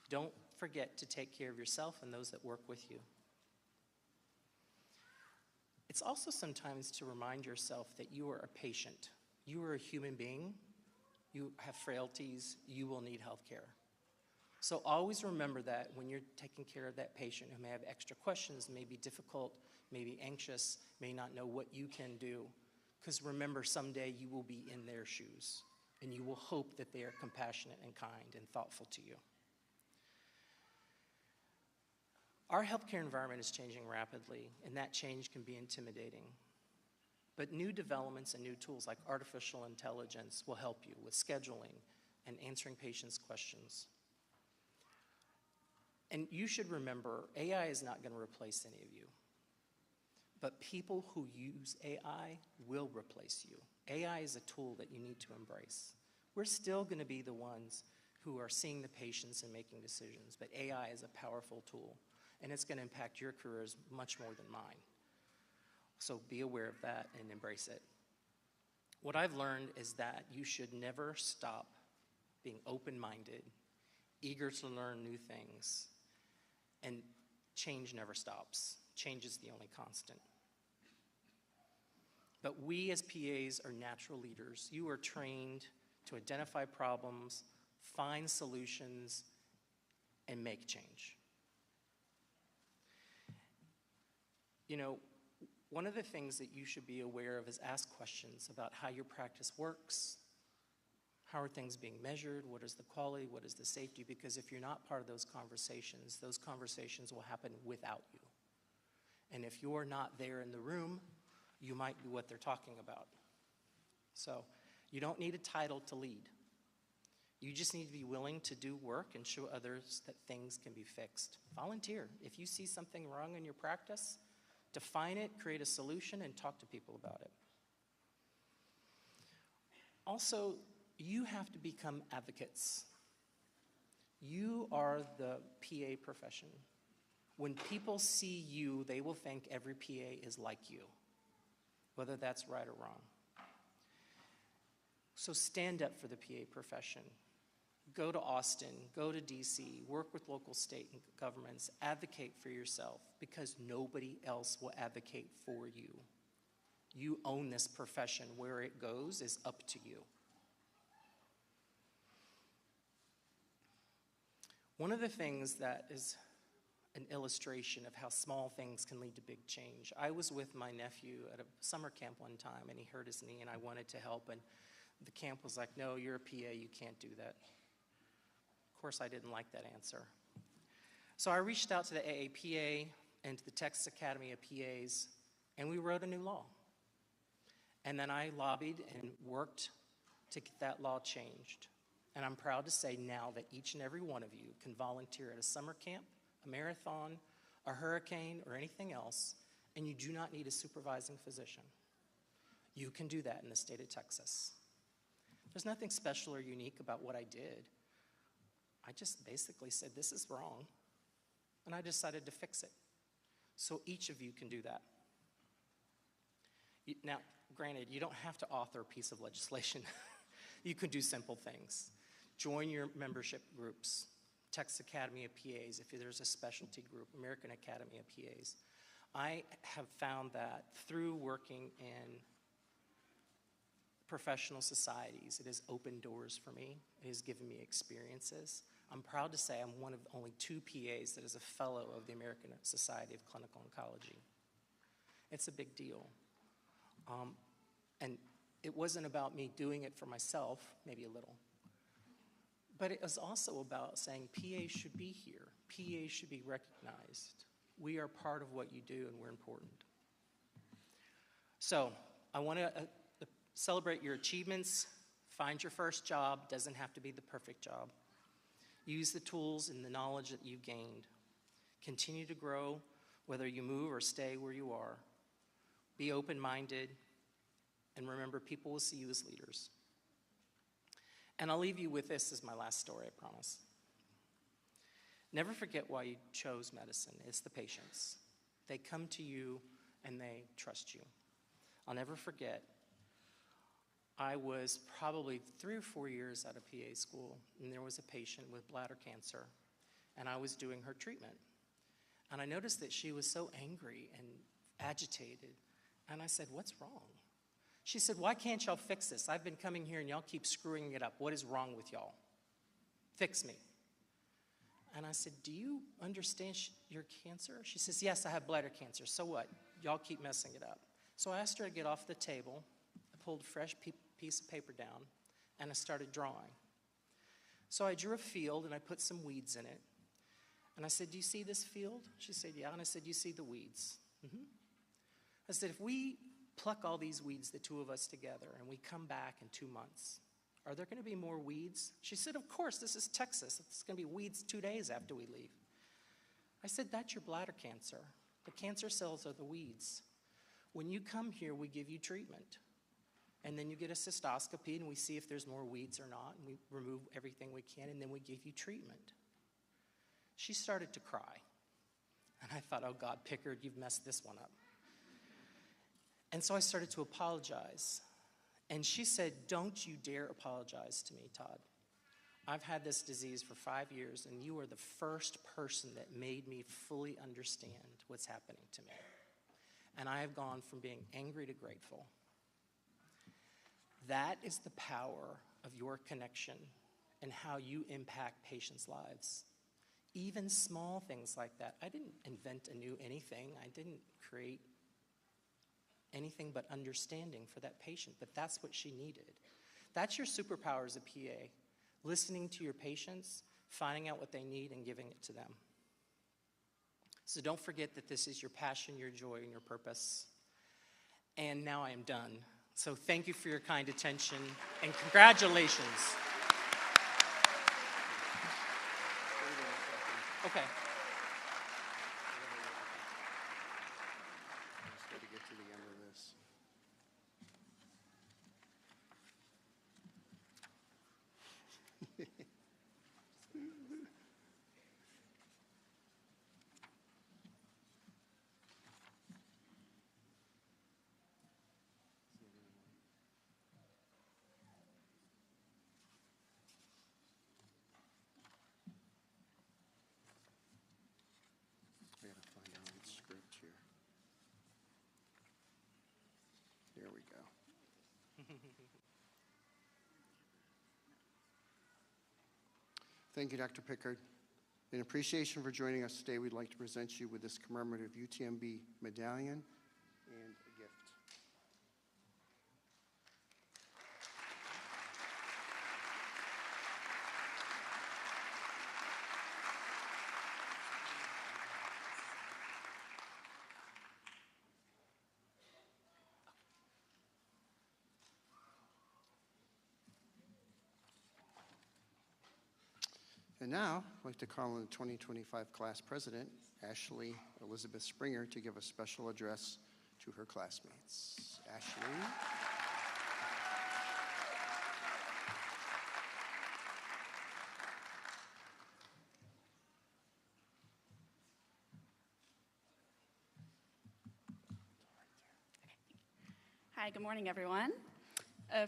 Don't forget to take care of yourself and those that work with you. It's also sometimes to remind yourself that you are a patient. You are a human being. You have frailties. You will need health care. So always remember that when you're taking care of that patient who may have extra questions, may be difficult, may be anxious, may not know what you can do. Because remember, someday you will be in their shoes, and you will hope that they are compassionate and kind and thoughtful to you. Our healthcare environment is changing rapidly, and that change can be intimidating. But new developments and new tools like artificial intelligence will help you with scheduling and answering patients' questions. And you should remember, AI is not going to replace any of you. But people who use AI will replace you. AI is a tool that you need to embrace. We're still going to be the ones who are seeing the patients and making decisions, but AI is a powerful tool, and it's going to impact your careers much more than mine. So be aware of that and embrace it. What I've learned is that you should never stop being open-minded, eager to learn new things, and change never stops. Change is the only constant. But we as PAs are natural leaders. You are trained to identify problems, find solutions, and make change. You know, one of the things that you should be aware of is ask questions about how your practice works. How are things being measured? What is the quality? What is the safety? Because if you're not part of those conversations will happen without you. And if you're not there in the room, you might be what they're talking about. So you don't need a title to lead. You just need to be willing to do work and show others that things can be fixed. Volunteer. If you see something wrong in your practice, Define it, create a solution, and talk to people about it. Also, you have to become advocates. You are the PA profession. When people see you, they will think every PA is like you, whether that's right or wrong. So stand up for the PA profession. Go to Austin, go to DC, work with local state and governments, advocate for yourself, because nobody else will advocate for you. You own this profession. Where it goes is up to you. One of the things that is an illustration of how small things can lead to big change. I was with my nephew at a summer camp one time, and he hurt his knee, and I wanted to help, and the camp was like, no, you're a PA, you can't do that. Of course, I didn't like that answer. So I reached out to the AAPA and to the Texas Academy of PAs, and we wrote a new law. And then I lobbied and worked to get that law changed. And I'm proud to say now that each and every one of you can volunteer at a summer camp, a marathon, a hurricane, or anything else, and you do not need a supervising physician. You can do that in the state of Texas. There's nothing special or unique about what I did. I just basically said, this is wrong, and I decided to fix it. So each of you can do that. Now, granted, you don't have to author a piece of legislation. You can do simple things. Join your membership groups, Texas Academy of PAs, if there's a specialty group, American Academy of PAs. I have found that through working in professional societies, it has opened doors for me. It has given me experiences. I'm proud to say I'm one of only 2 PAs that is a fellow of the American Society of Clinical Oncology. It's a big deal. And it wasn't about me doing it for myself, maybe a little, but it was also about saying PA should be here. PA should be recognized. We are part of what you do, and we're important. So I want to celebrate your achievements. Find your first job. Doesn't have to be the perfect job. Use the tools and the knowledge that you've gained. Continue to grow, whether you move or stay where you are. Be open-minded, and remember, people will see you as leaders. And I'll leave you with this as my last story, I promise. Never forget why you chose medicine. It's the patients. They come to you and they trust you. I'll never forget, I was probably 3 or 4 years out of PA school, and there was a patient with bladder cancer, and I was doing her treatment. And I noticed that she was so angry and agitated, and I said, what's wrong? She said, why can't y'all fix this? I've been coming here and y'all keep screwing it up. What is wrong with y'all? Fix me. And I said, do you understand your cancer? She says, yes, I have bladder cancer. So what? Y'all keep messing it up. So I asked her to get off the table. I pulled a fresh piece of paper down, and I started drawing. So I drew a field, and I put some weeds in it. And I said, do you see this field? She said, yeah. And I said, you see the weeds? Mm-hmm. I said, if we pluck all these weeds, the 2 of us together, and we come back in 2 months, are there going to be more weeds? She said, of course, this is Texas. It's going to be weeds 2 days after we leave. I said, that's your bladder cancer. The cancer cells are the weeds. When you come here, we give you treatment. And then you get a cystoscopy, and we see if there's more weeds or not, and we remove everything we can, and then we give you treatment. She started to cry. And I thought, oh, God, Pickard, you've messed this one up. And so I started to apologize. And she said, don't you dare apologize to me, Todd. I've had this disease for 5 years, and you are the first person that made me fully understand what's happening to me. And I have gone from being angry to grateful. That is the power of your connection and how you impact patients' lives. Even small things like that. I didn't invent a new anything. I didn't create anything but understanding for that patient, but that's what she needed. That's your superpower as a PA, listening to your patients, finding out what they need, and giving it to them. So don't forget that this is your passion, your joy, and your purpose. And now I am done. So thank you for your kind attention, and congratulations. Okay. Thank you, Dr. Pickard. In appreciation for joining us today, we'd like to present you with this commemorative UTMB medallion and a gift. And now, I'd like to call on the 2025 class president, Ashley Elizabeth Springer, to give a special address to her classmates. Ashley. Hi, good morning, everyone.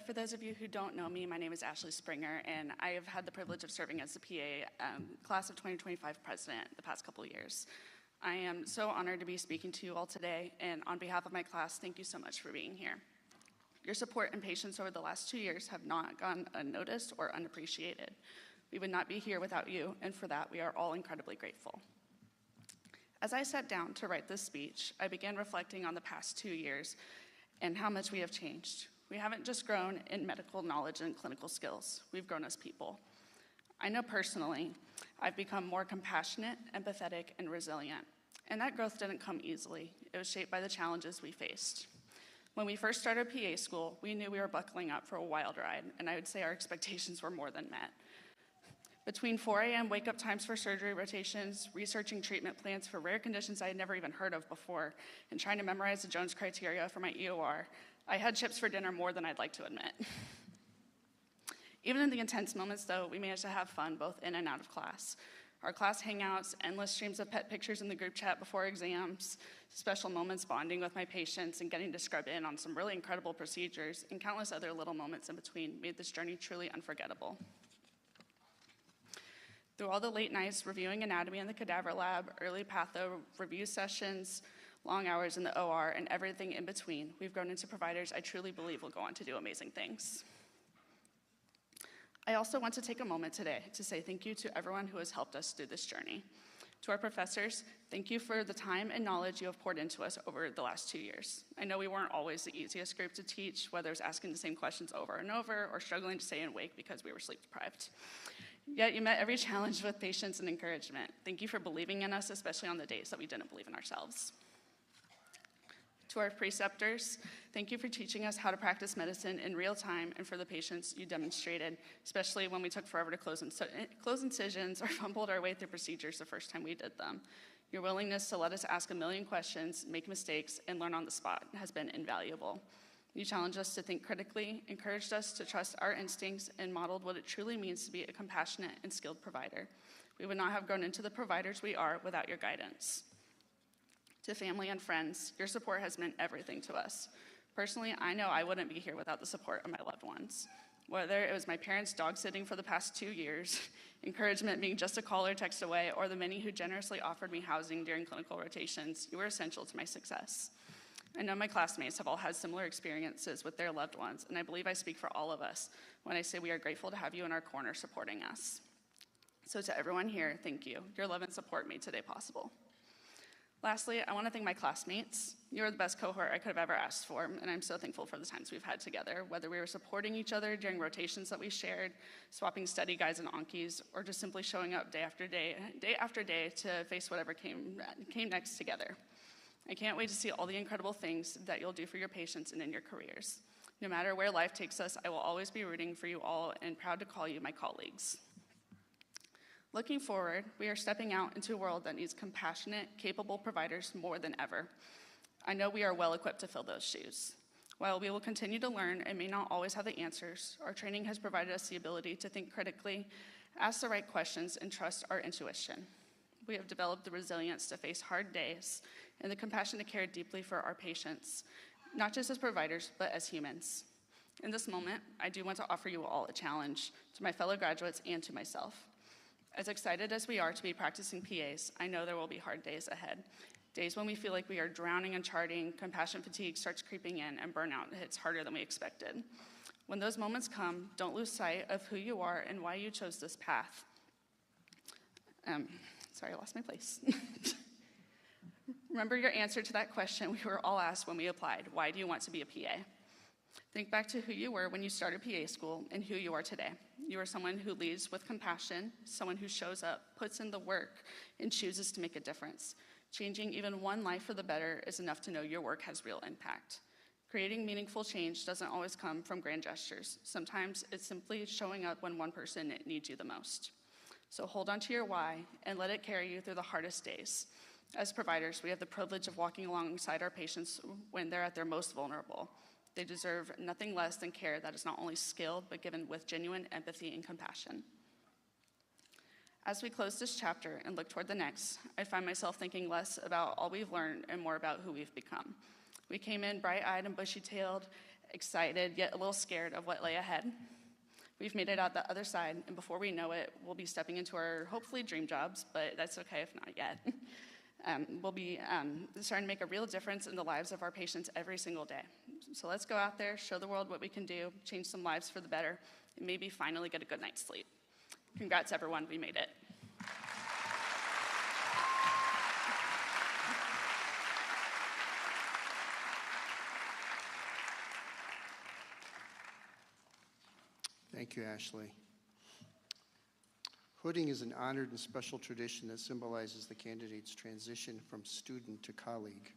For those of you who don't know me, my name is Ashley Springer, and I have had the privilege of serving as the PA Class of 2025 president the past couple of years. I am so honored to be speaking to you all today, and on behalf of my class, thank you so much for being here. Your support and patience over the last 2 years have not gone unnoticed or unappreciated. We would not be here without you, and for that, we are all incredibly grateful. As I sat down to write this speech, I began reflecting on the past 2 years and how much we have changed. We haven't just grown in medical knowledge and clinical skills, we've grown as people. I know personally, I've become more compassionate, empathetic, and resilient. And that growth didn't come easily. It was shaped by the challenges we faced. When we first started PA school, we knew we were buckling up for a wild ride, and I would say our expectations were more than met. Between 4 a.m. wake-up times for surgery rotations, researching treatment plans for rare conditions I had never even heard of before, and trying to memorize the Jones criteria for my EOR, I had chips for dinner more than I'd like to admit. Even in the intense moments, though, we managed to have fun both in and out of class. Our class hangouts, endless streams of pet pictures in the group chat before exams, special moments bonding with my patients and getting to scrub in on some really incredible procedures, and countless other little moments in between made this journey truly unforgettable. Through all the late nights reviewing anatomy in the cadaver lab, early patho review sessions, long hours in the OR, and everything in between, we've grown into providers I truly believe will go on to do amazing things. I also want to take a moment today to say thank you to everyone who has helped us through this journey. To our professors, thank you for the time and knowledge you have poured into us over the last 2 years. I know we weren't always the easiest group to teach, whether it was asking the same questions over and over or struggling to stay awake because we were sleep deprived. Yet you met every challenge with patience and encouragement. Thank you for believing in us, especially on the days that we didn't believe in ourselves. To our preceptors, thank you for teaching us how to practice medicine in real time and for the patients you demonstrated, especially when we took forever to close incisions or fumbled our way through procedures the first time we did them. Your willingness to let us ask a million questions, make mistakes, and learn on the spot has been invaluable. You challenged us to think critically, encouraged us to trust our instincts, and modeled what it truly means to be a compassionate and skilled provider. We would not have grown into the providers we are without your guidance. To family and friends, your support has meant everything to us. Personally, I know I wouldn't be here without the support of my loved ones. Whether it was my parents dog sitting for the past 2 years, encouragement being just a call or text away, or the many who generously offered me housing during clinical rotations, you were essential to my success. I know my classmates have all had similar experiences with their loved ones, and I believe I speak for all of us when I say we are grateful to have you in our corner supporting us. So to everyone here, thank you. Your love and support made today possible. Lastly, I want to thank my classmates. You're the best cohort I could have ever asked for, and I'm so thankful for the times we've had together, whether we were supporting each other during rotations that we shared, swapping study guides and Ankies, or just simply showing up day after day to face whatever came next together. I can't wait to see all the incredible things that you'll do for your patients and in your careers. No matter where life takes us, I will always be rooting for you all and proud to call you my colleagues. Looking forward, we are stepping out into a world that needs compassionate, capable providers more than ever. I know we are well equipped to fill those shoes. While we will continue to learn and may not always have the answers, our training has provided us the ability to think critically, ask the right questions, and trust our intuition. We have developed the resilience to face hard days and the compassion to care deeply for our patients, not just as providers, but as humans. In this moment, I do want to offer you all a challenge to my fellow graduates and to myself. As excited as we are to be practicing PAs, I know there will be hard days ahead. Days when we feel like we are drowning in charting, compassion fatigue starts creeping in, and burnout hits harder than we expected. When those moments come, don't lose sight of who you are and why you chose this path. Sorry, I lost my place. Remember your answer to that question we were all asked when we applied. Why do you want to be a PA? Think back to who you were when you started PA school and who you are today. You are someone who leads with compassion, someone who shows up, puts in the work, and chooses to make a difference. Changing even one life for the better is enough to know your work has real impact. Creating meaningful change doesn't always come from grand gestures. Sometimes it's simply showing up when one person needs you the most. So hold on to your why and let it carry you through the hardest days. As providers, we have the privilege of walking alongside our patients when they're at their most vulnerable. They deserve nothing less than care that is not only skilled, but given with genuine empathy and compassion. As we close this chapter and look toward the next, I find myself thinking less about all we've learned and more about who we've become. We came in bright-eyed and bushy-tailed, excited, yet a little scared of what lay ahead. We've made it out the other side, and before we know it, we'll be stepping into our hopefully dream jobs, but that's okay if not yet. We'll be starting to make a real difference in the lives of our patients every single day. So let's go out there, show the world what we can do, change some lives for the better, and maybe finally get a good night's sleep. Congrats, everyone, we made it. Thank you, Ashley. Hooding is an honored and special tradition that symbolizes the candidate's transition from student to colleague.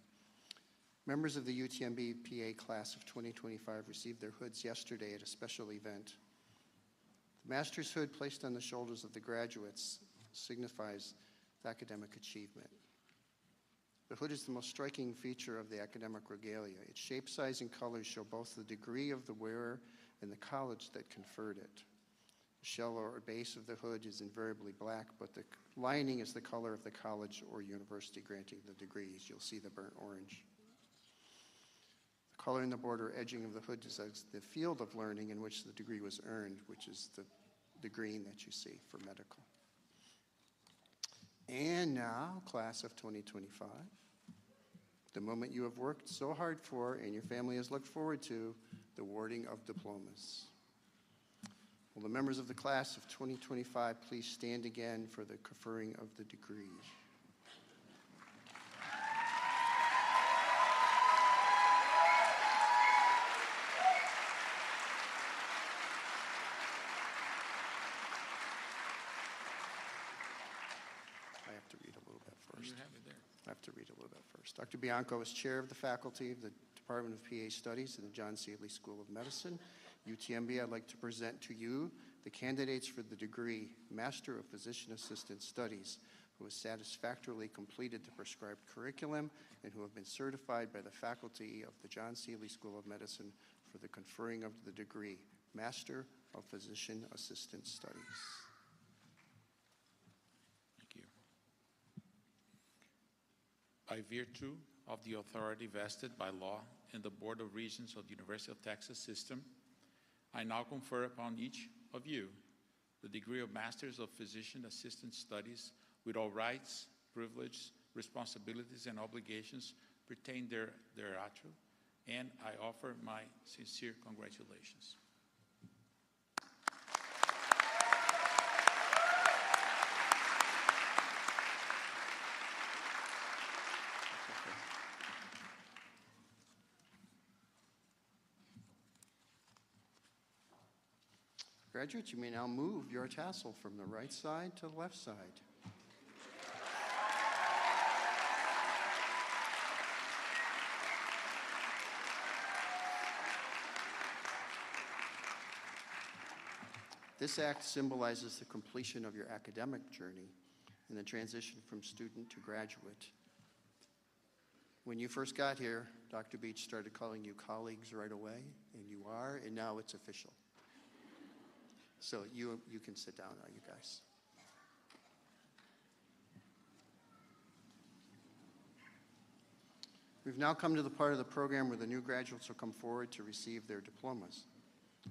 Members of the UTMB PA class of 2025 received their hoods yesterday at a special event. The master's hood placed on the shoulders of the graduates signifies academic achievement. The hood is the most striking feature of the academic regalia. Its shape, size, and colors show both the degree of the wearer and the college that conferred it. The shell or base of the hood is invariably black, but the lining is the color of the college or university granting the degrees. You'll see the burnt orange. The color in the border edging of the hood denotes the field of learning in which the degree was earned, which is the green that you see for medical. And now, class of 2025, the moment you have worked so hard for and your family has looked forward to, the awarding of diplomas. Will the members of the class of 2025 please stand again for the conferring of the degree? I have to read a little bit first. You have it there. I have to read a little bit first. Dr. Bianco is chair of the faculty of the Department of PA Studies in the John C. Lee School of Medicine. UTMB, I'd like to present to you the candidates for the degree Master of Physician Assistant Studies, who have satisfactorily completed the prescribed curriculum and who have been certified by the faculty of the John C. Lee School of Medicine for the conferring of the degree Master of Physician Assistant Studies. Thank you. By virtue of the authority vested by law in the Board of Regents of the University of Texas System, I now confer upon each of you the degree of Masters of Physician Assistant Studies with all rights, privileges, responsibilities, and obligations pertaining thereto, and I offer my sincere congratulations. Graduates, you may now move your tassel from the right side to the left side. This act symbolizes the completion of your academic journey and the transition from student to graduate. When you first got here, Dr. Beach started calling you colleagues right away, and you are, and now it's official. So you can sit down now, you guys. We've now come to the part of the program where the new graduates will come forward to receive their diplomas.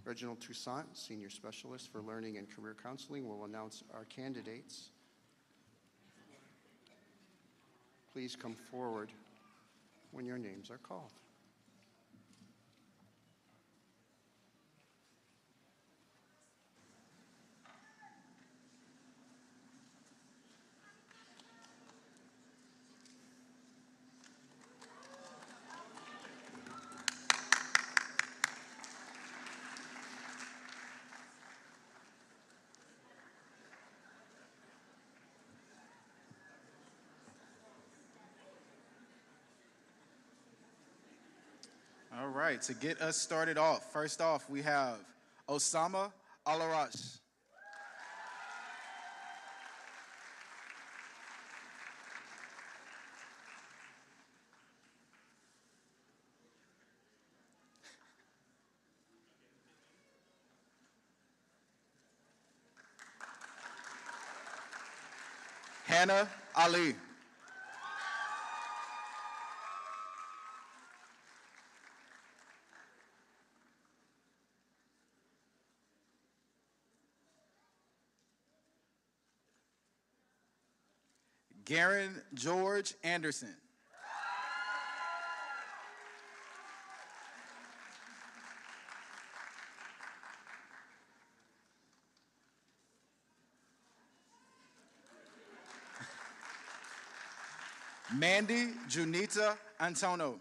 Reginald Toussaint, Senior Specialist for Learning and Career Counseling, will announce our candidates. Please come forward when your names are called. right, to get us started off, first off, we have Osama Alarash. Hannah Ali. Garen George Anderson. Mandy Junita Antono.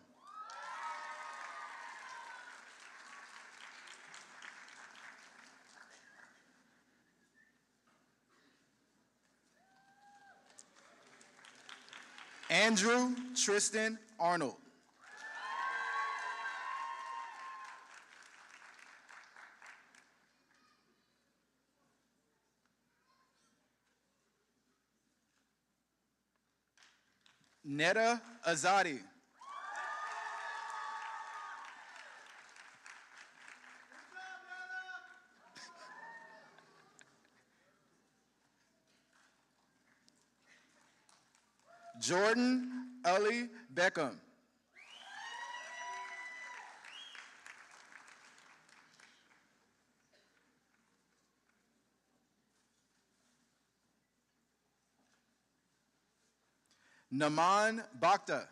Andrew Tristan Arnold. Netta Azadi. Jordan Ali Beckham. Naman Bakhta.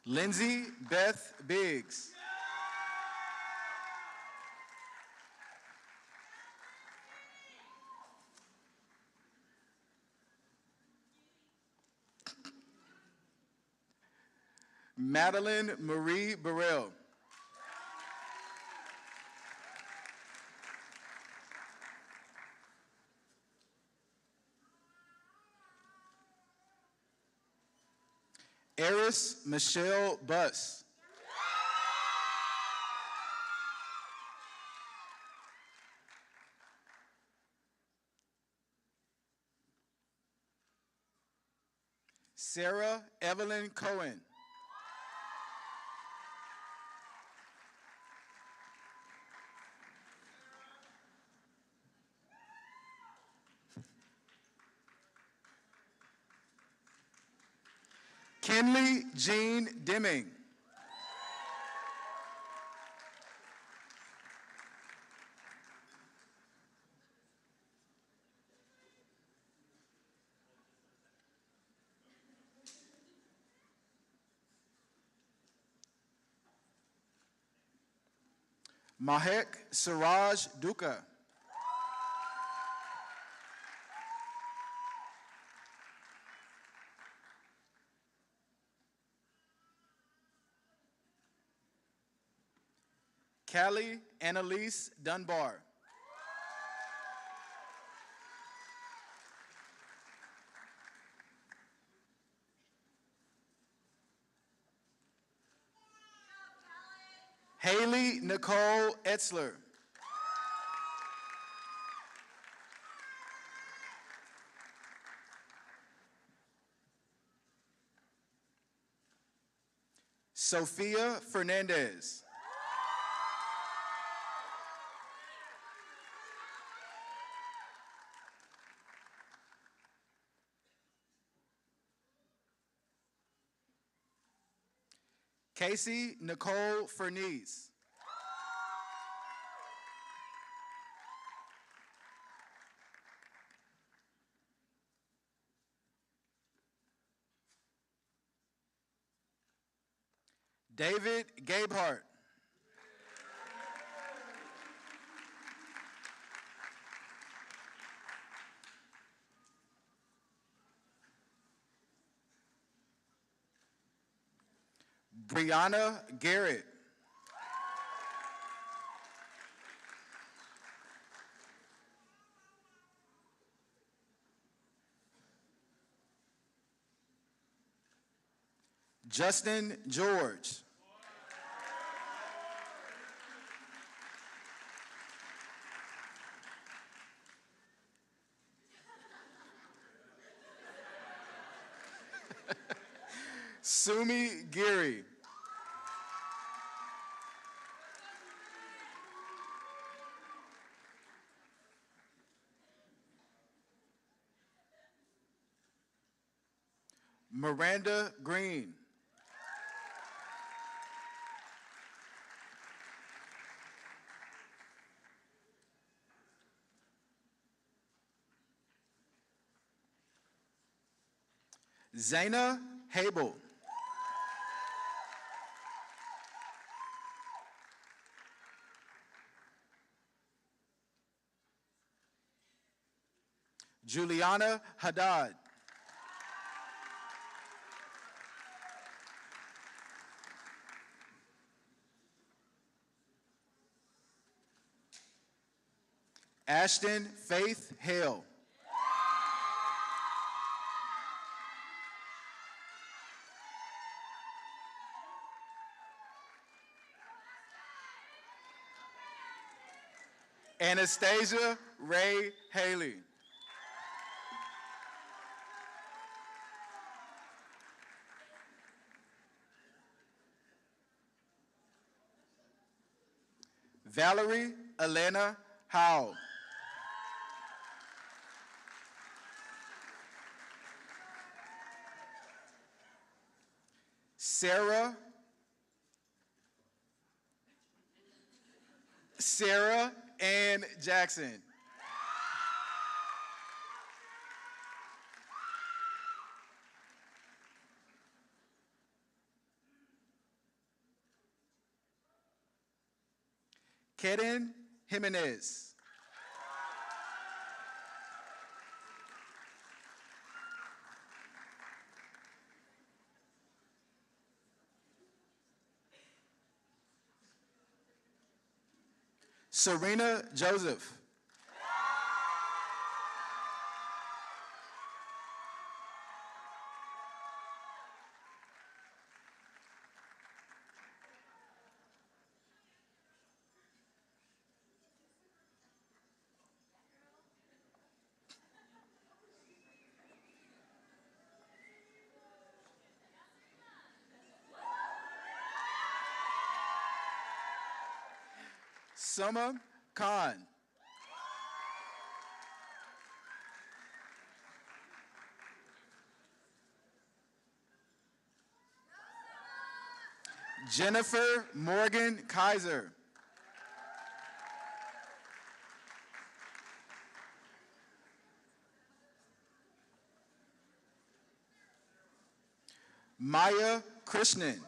Lindsay Beth Biggs. Madeline Marie Burrell. Eris Michelle Buss. Sarah Evelyn Cohen. Kinley Jean Deming. Mahek Siraj Duka. Callie Annalise Dunbar. Haley Nicole Etzler. Sophia Fernandez. Casey Nicole Ferniz. David Gabehart. Brianna Garrett. Justin George. Sumi Giri. Miranda Green. Zaina Habel. Juliana Haddad. Ashton Faith Hale. Anastasia Ray Haley. Valerie Elena Howe. Sarah Ann Jackson. Keden Jimenez. Serena Joseph. Summer Khan. Jennifer Morgan Kaiser. Maya Krishnan.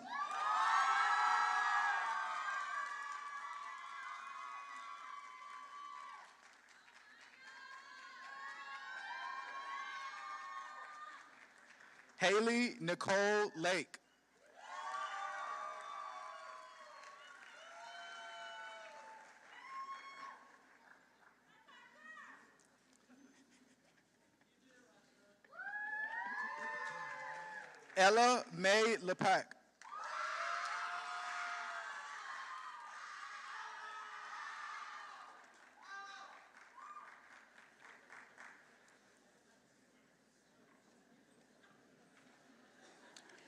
Haley Nicole Lake. Ella Mae Lepac.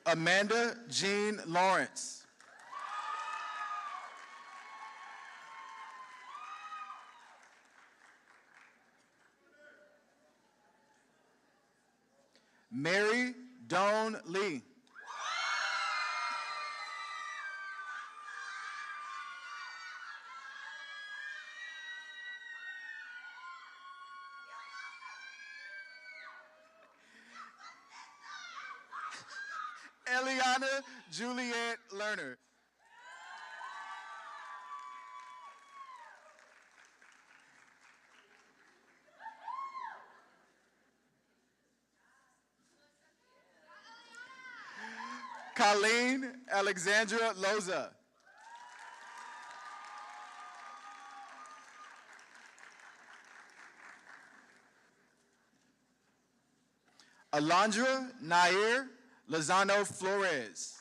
Amanda Jean Lawrence. Mary Dawn Lee. Eliana Juliet Lerner. Colleen Alexandra Loza. Alondra Nair Lozano Flores.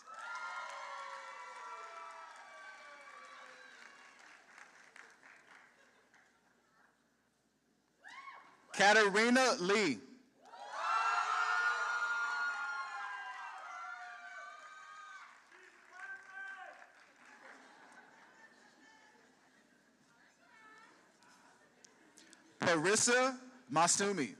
Katarina Lee. Parissa Masumi.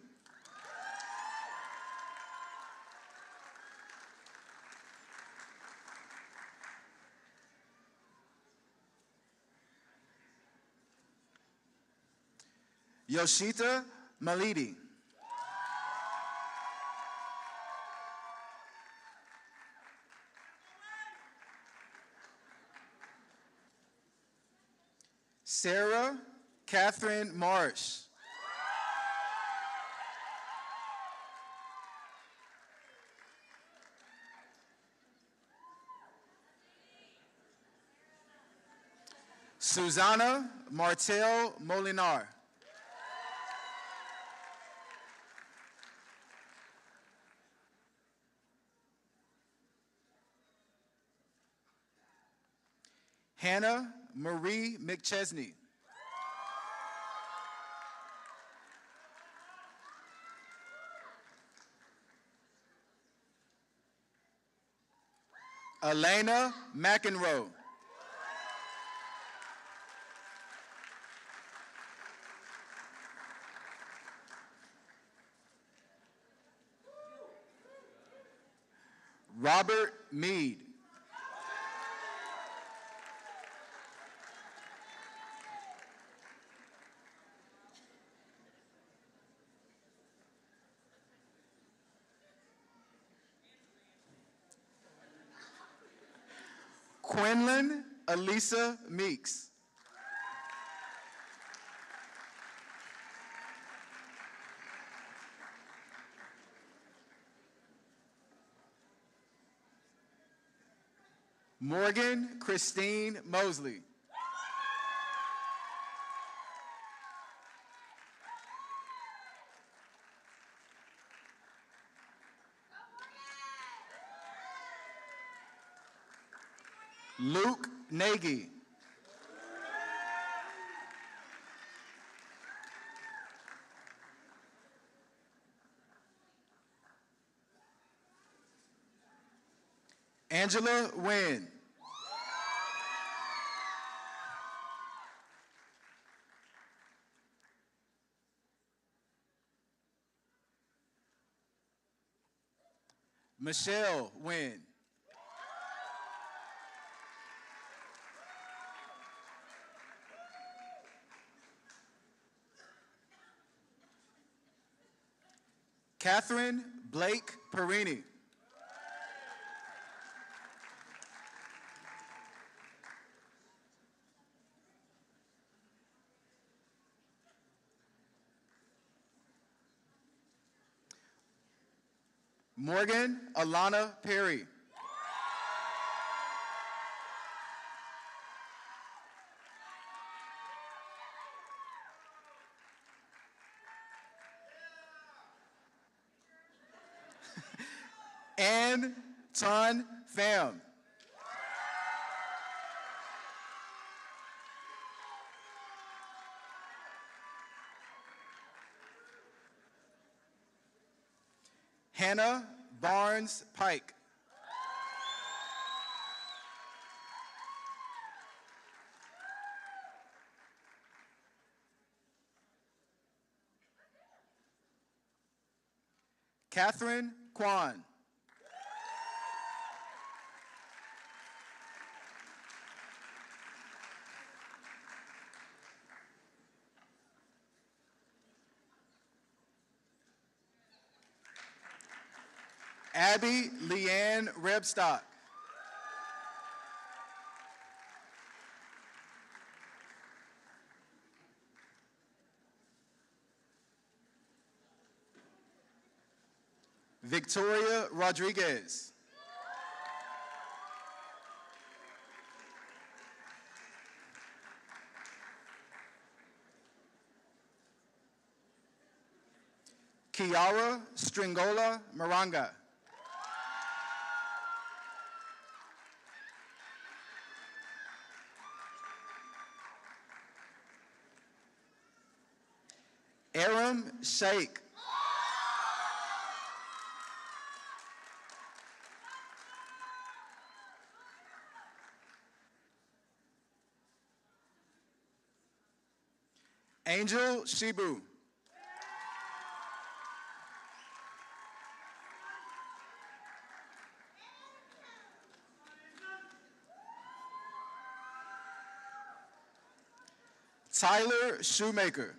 Yoshita Malidi. Sarah Catherine Marsh. Susanna Martel Molinar. Hannah Marie McChesney. Elena McEnroe. Robert Mead. Quinlan Elisa Meeks. Morgan Christine Mosley. Luke Nagy. Angela Wynn. Michelle Wynn. Catherine Blake Perini. Morgan Alana Perry. Ann Ton Pham. Hannah Barnes Pike. Catherine Kwan. Abby Leanne Rebstock. Victoria Rodriguez. Kiara Stringola Maranga. Aram Sheikh. Angel Shibu. Tyler Shoemaker.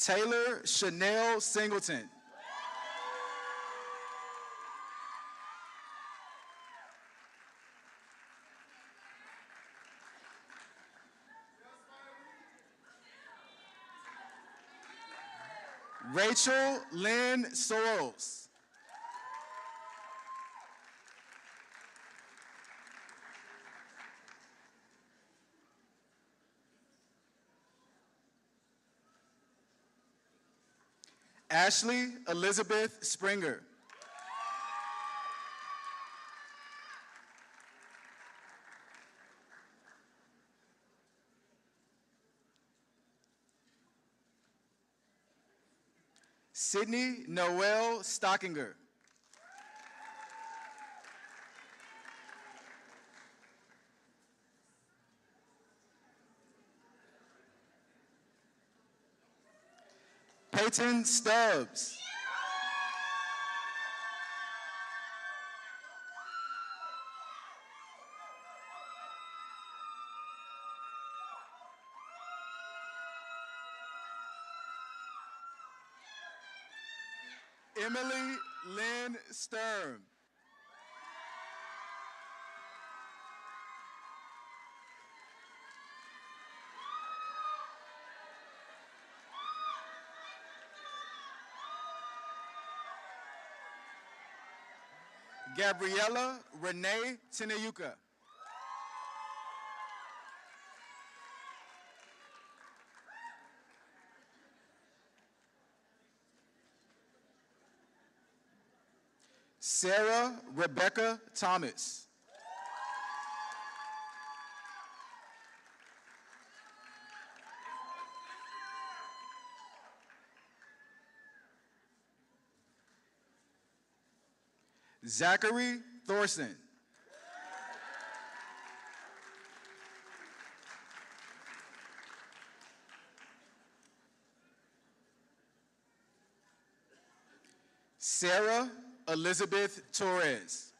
Taylor Chanel Singleton. Rachel Lynn Sorrells. Ashley Elizabeth Springer. Sydney Noel Stockinger. Peyton Stubbs. Emily Lynn Sturm. Gabriella Renee Tinayuka. Sarah Rebecca Thomas. Zachary Thorson. Sarah Elizabeth Torres.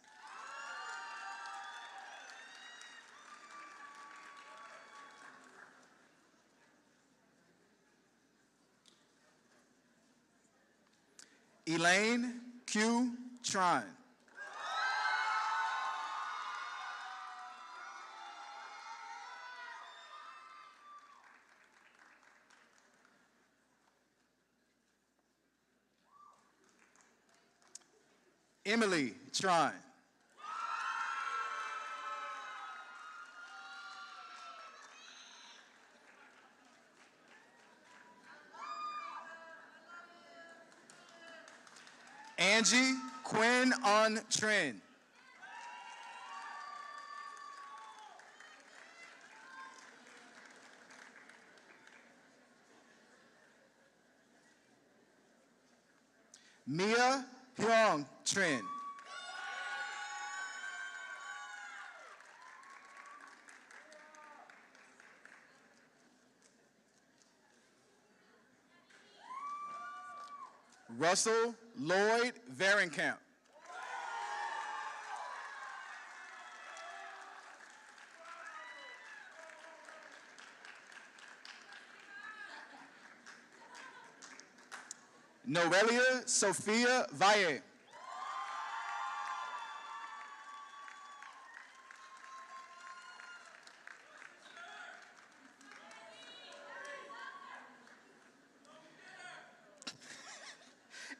Elaine Q. Trine. Emily Trine. Angie Quinn on Trend. Mia Hyung Trend. Russell Lloyd Varenkamp. Noelia Sophia Valle.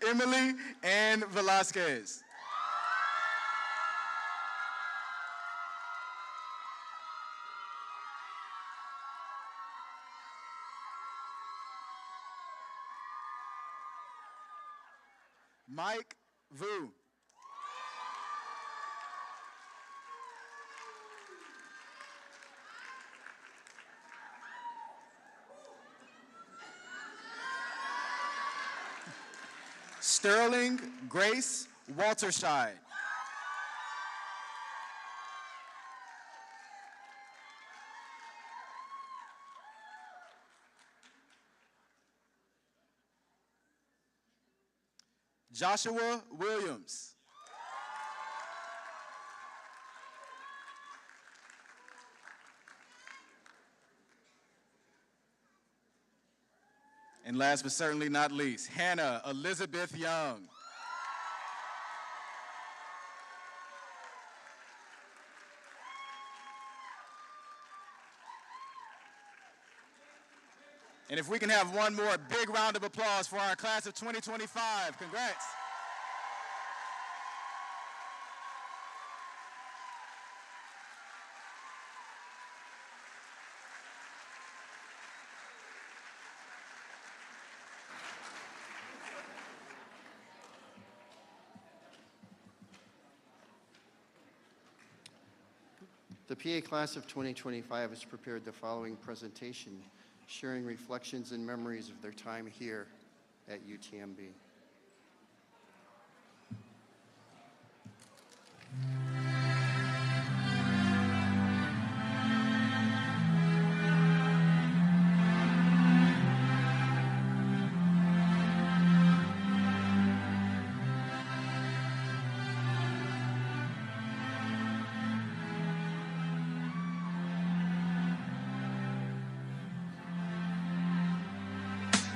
Emily Ann Velasquez. Mike Vu. Sterling Grace Walterscheid. Joshua Williams. And last but certainly not least, Hannah Elizabeth Young. And if we can have one more big round of applause for our class of 2025. Congrats. The PA class of 2025 has prepared the following presentation, sharing reflections and memories of their time here at UTMB.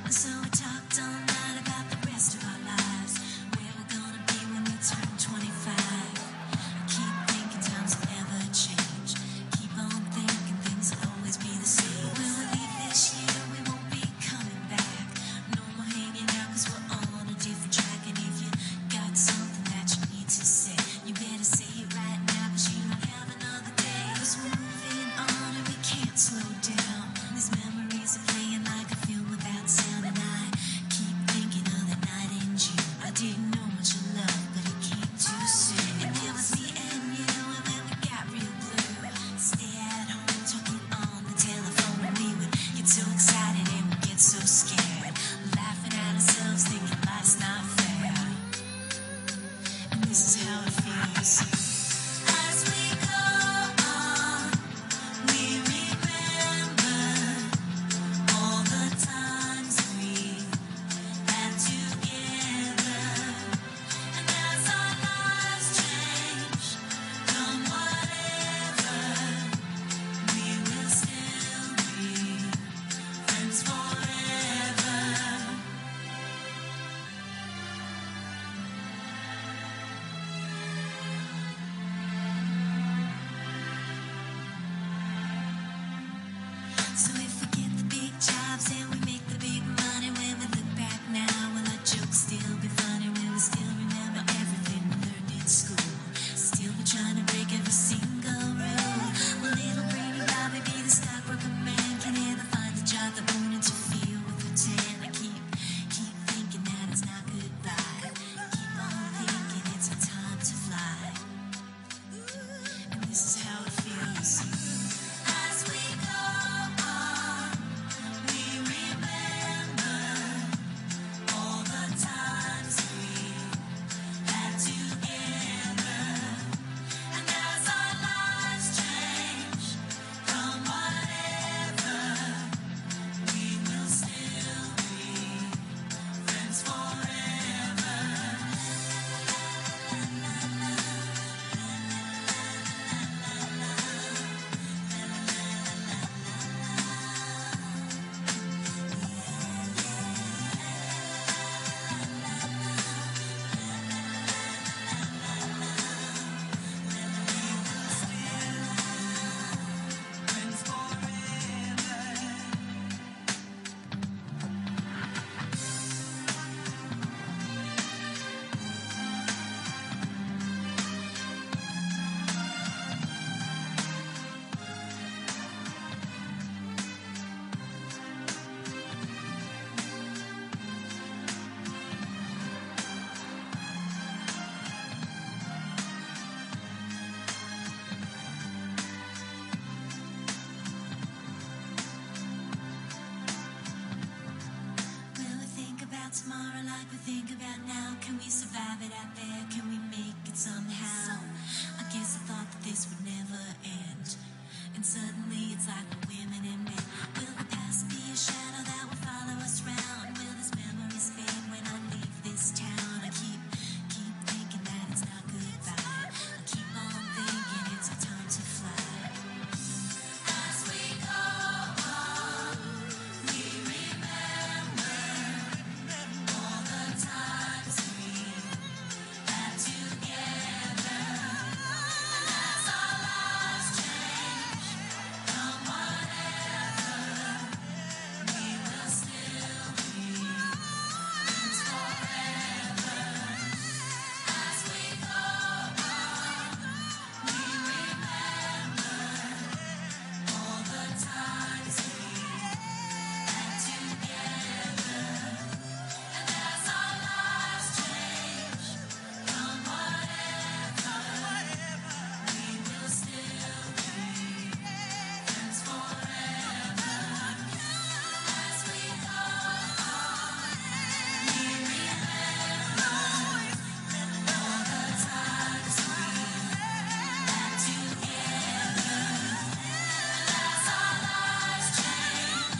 So we talked all night about the rest tomorrow like we think about now? Can we survive it out there? Can we make it somehow? I guess I thought that this would never end. And suddenly it's like we're women and men. Will the past be a shadow that will follow us round? Will this memory fade when I leave this town? I keep thinking that it's not goodbye. I keep on thinking it's our time to fly. As we go on, we remember all the times we had together. And as our lives change, come whatever, we will still be friends forever. As we go on, we remember all the times we had together. And as our lives change, come whatever, we will still be friends forever. As we go on, we remember all the times we had together. And as our lives change,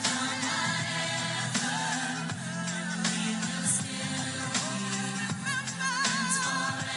come whatever, we will still be friends forever.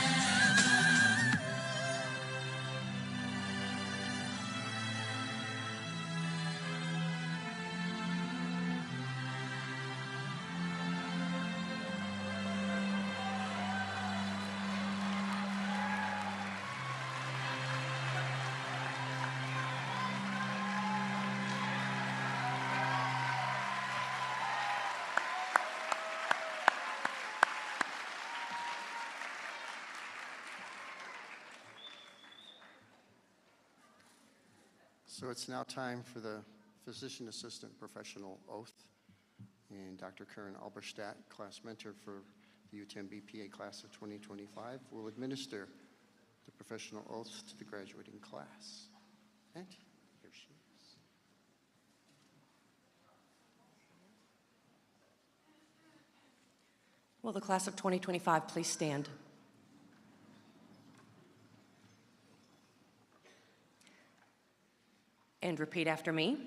So it's now time for the physician assistant professional oath. And Dr. Karen Alberstadt, class mentor for the UTMB PA class of 2025, will administer the professional oath to the graduating class. And here she is. Will the class of 2025 please stand? And repeat after me.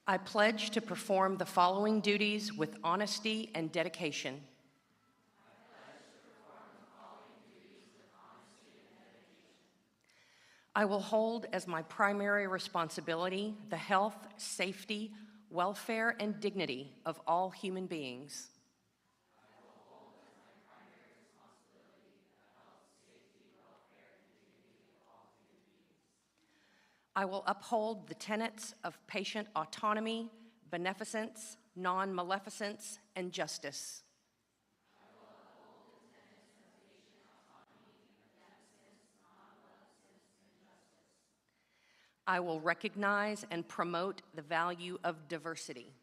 I pledge to perform the following duties with honesty and dedication. I will hold as my primary responsibility the health, safety, welfare, and dignity of all human beings. I will uphold the tenets of patient autonomy, beneficence, non-maleficence, and justice. I will recognize and promote the value of diversity.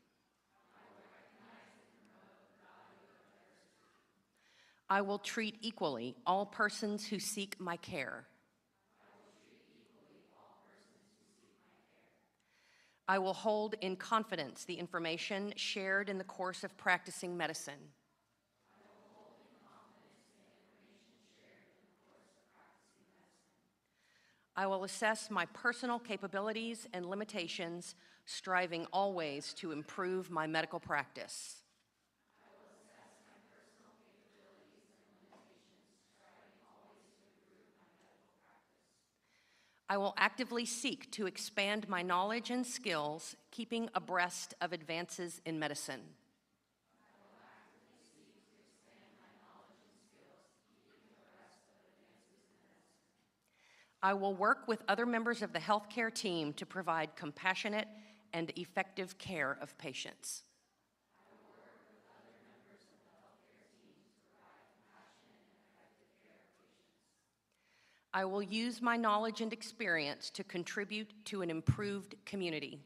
I will treat equally all persons who seek my care. I will hold in confidence the information shared in the course of practicing medicine. I will assess my personal capabilities and limitations, striving always to improve my medical practice. I will actively seek to expand my knowledge and skills, keeping abreast of advances in medicine. I will work with other members of the healthcare team to provide compassionate and effective care of patients. I will use my knowledge and experience to contribute to an improved community.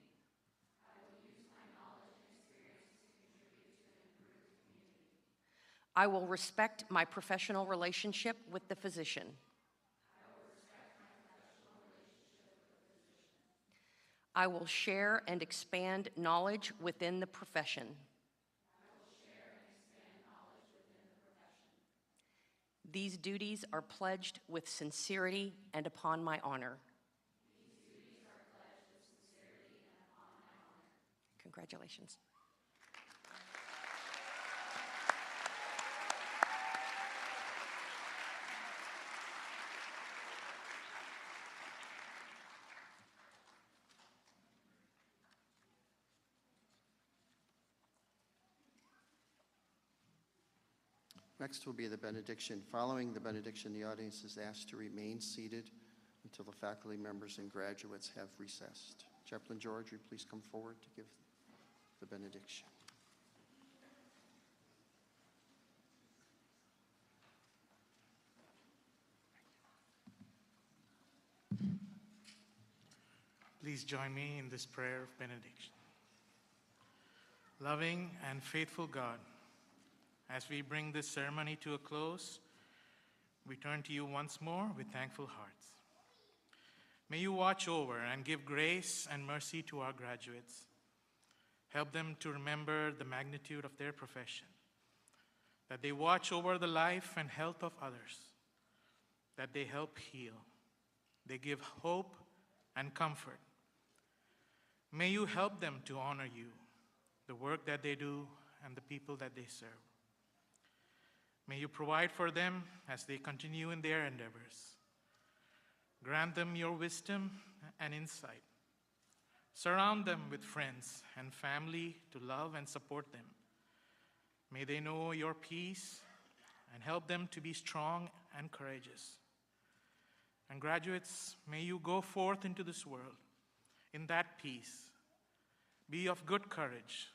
I will respect my professional relationship with the physician. I will share and expand knowledge within the profession. These duties are pledged with sincerity and upon my honor. Congratulations. Next will be the benediction. Following the benediction, the audience is asked to remain seated until the faculty members and graduates have recessed. Chaplain George, will you please come forward to give the benediction? Please join me in this prayer of benediction. Loving and faithful God, as we bring this ceremony to a close, we turn to you once more with thankful hearts. May you watch over and give grace and mercy to our graduates. Help them to remember the magnitude of their profession, that they watch over the life and health of others, that they help heal, they give hope and comfort. May you help them to honor you, the work that they do, and the people that they serve. May you provide for them as they continue in their endeavors. Grant them your wisdom and insight. Surround them with friends and family to love and support them. May they know your peace and help them to be strong and courageous. And graduates, may you go forth into this world in that peace. Be of good courage.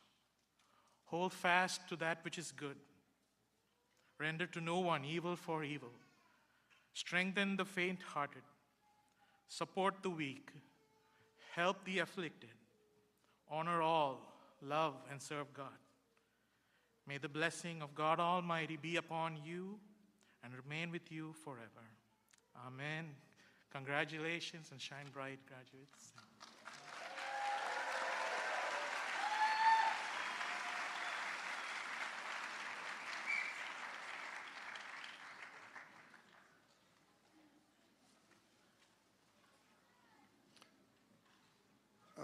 Hold fast to that which is good. Render to no one evil for evil. Strengthen the faint-hearted. Support the weak. Help the afflicted. Honor all. Love and serve God. May the blessing of God Almighty be upon you and remain with you forever. Amen. Congratulations and shine bright, graduates.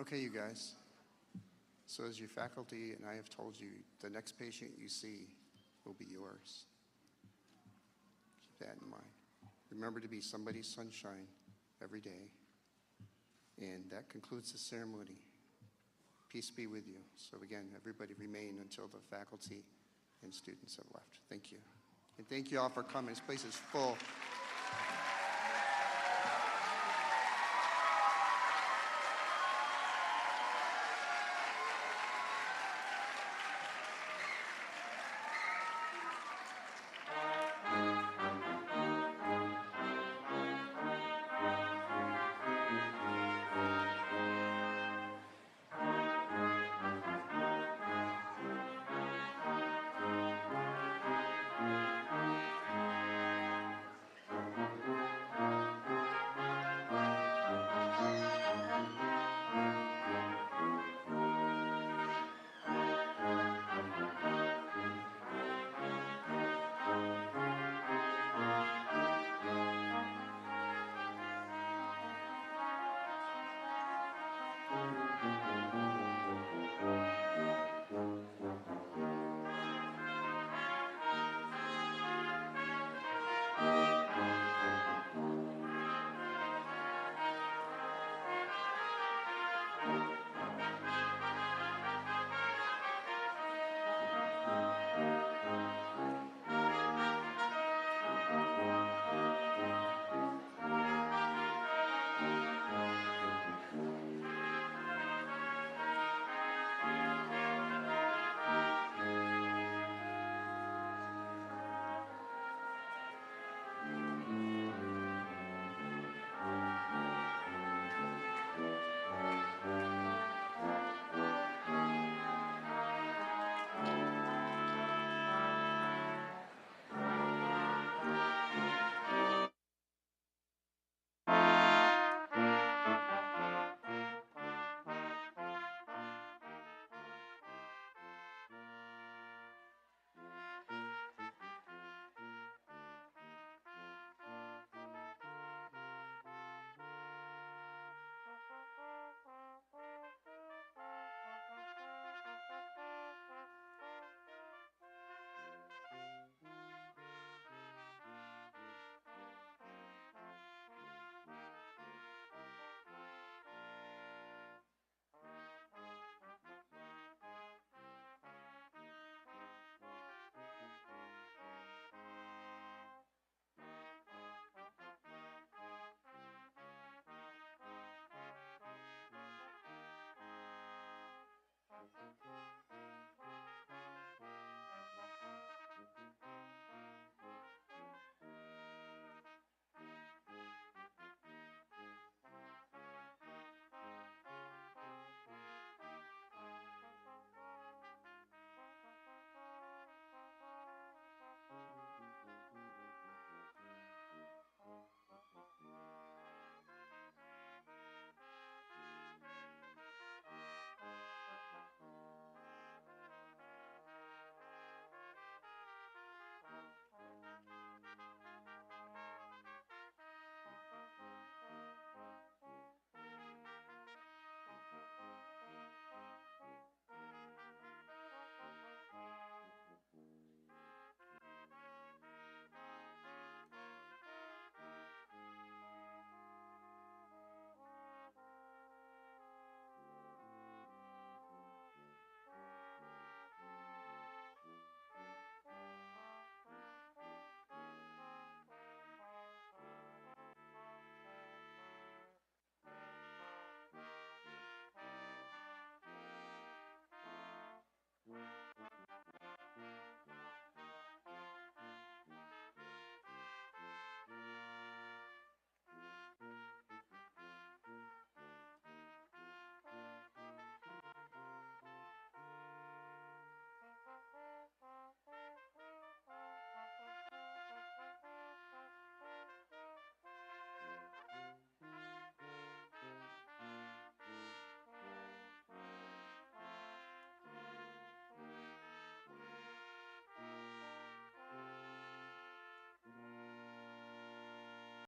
Okay, you guys. So as your faculty and I have told you, the next patient you see will be yours. Keep that in mind. Remember to be somebody's sunshine every day. And that concludes the ceremony. Peace be with you. So again, everybody remain until the faculty and students have left. Thank you. And thank you all for coming. This place is full.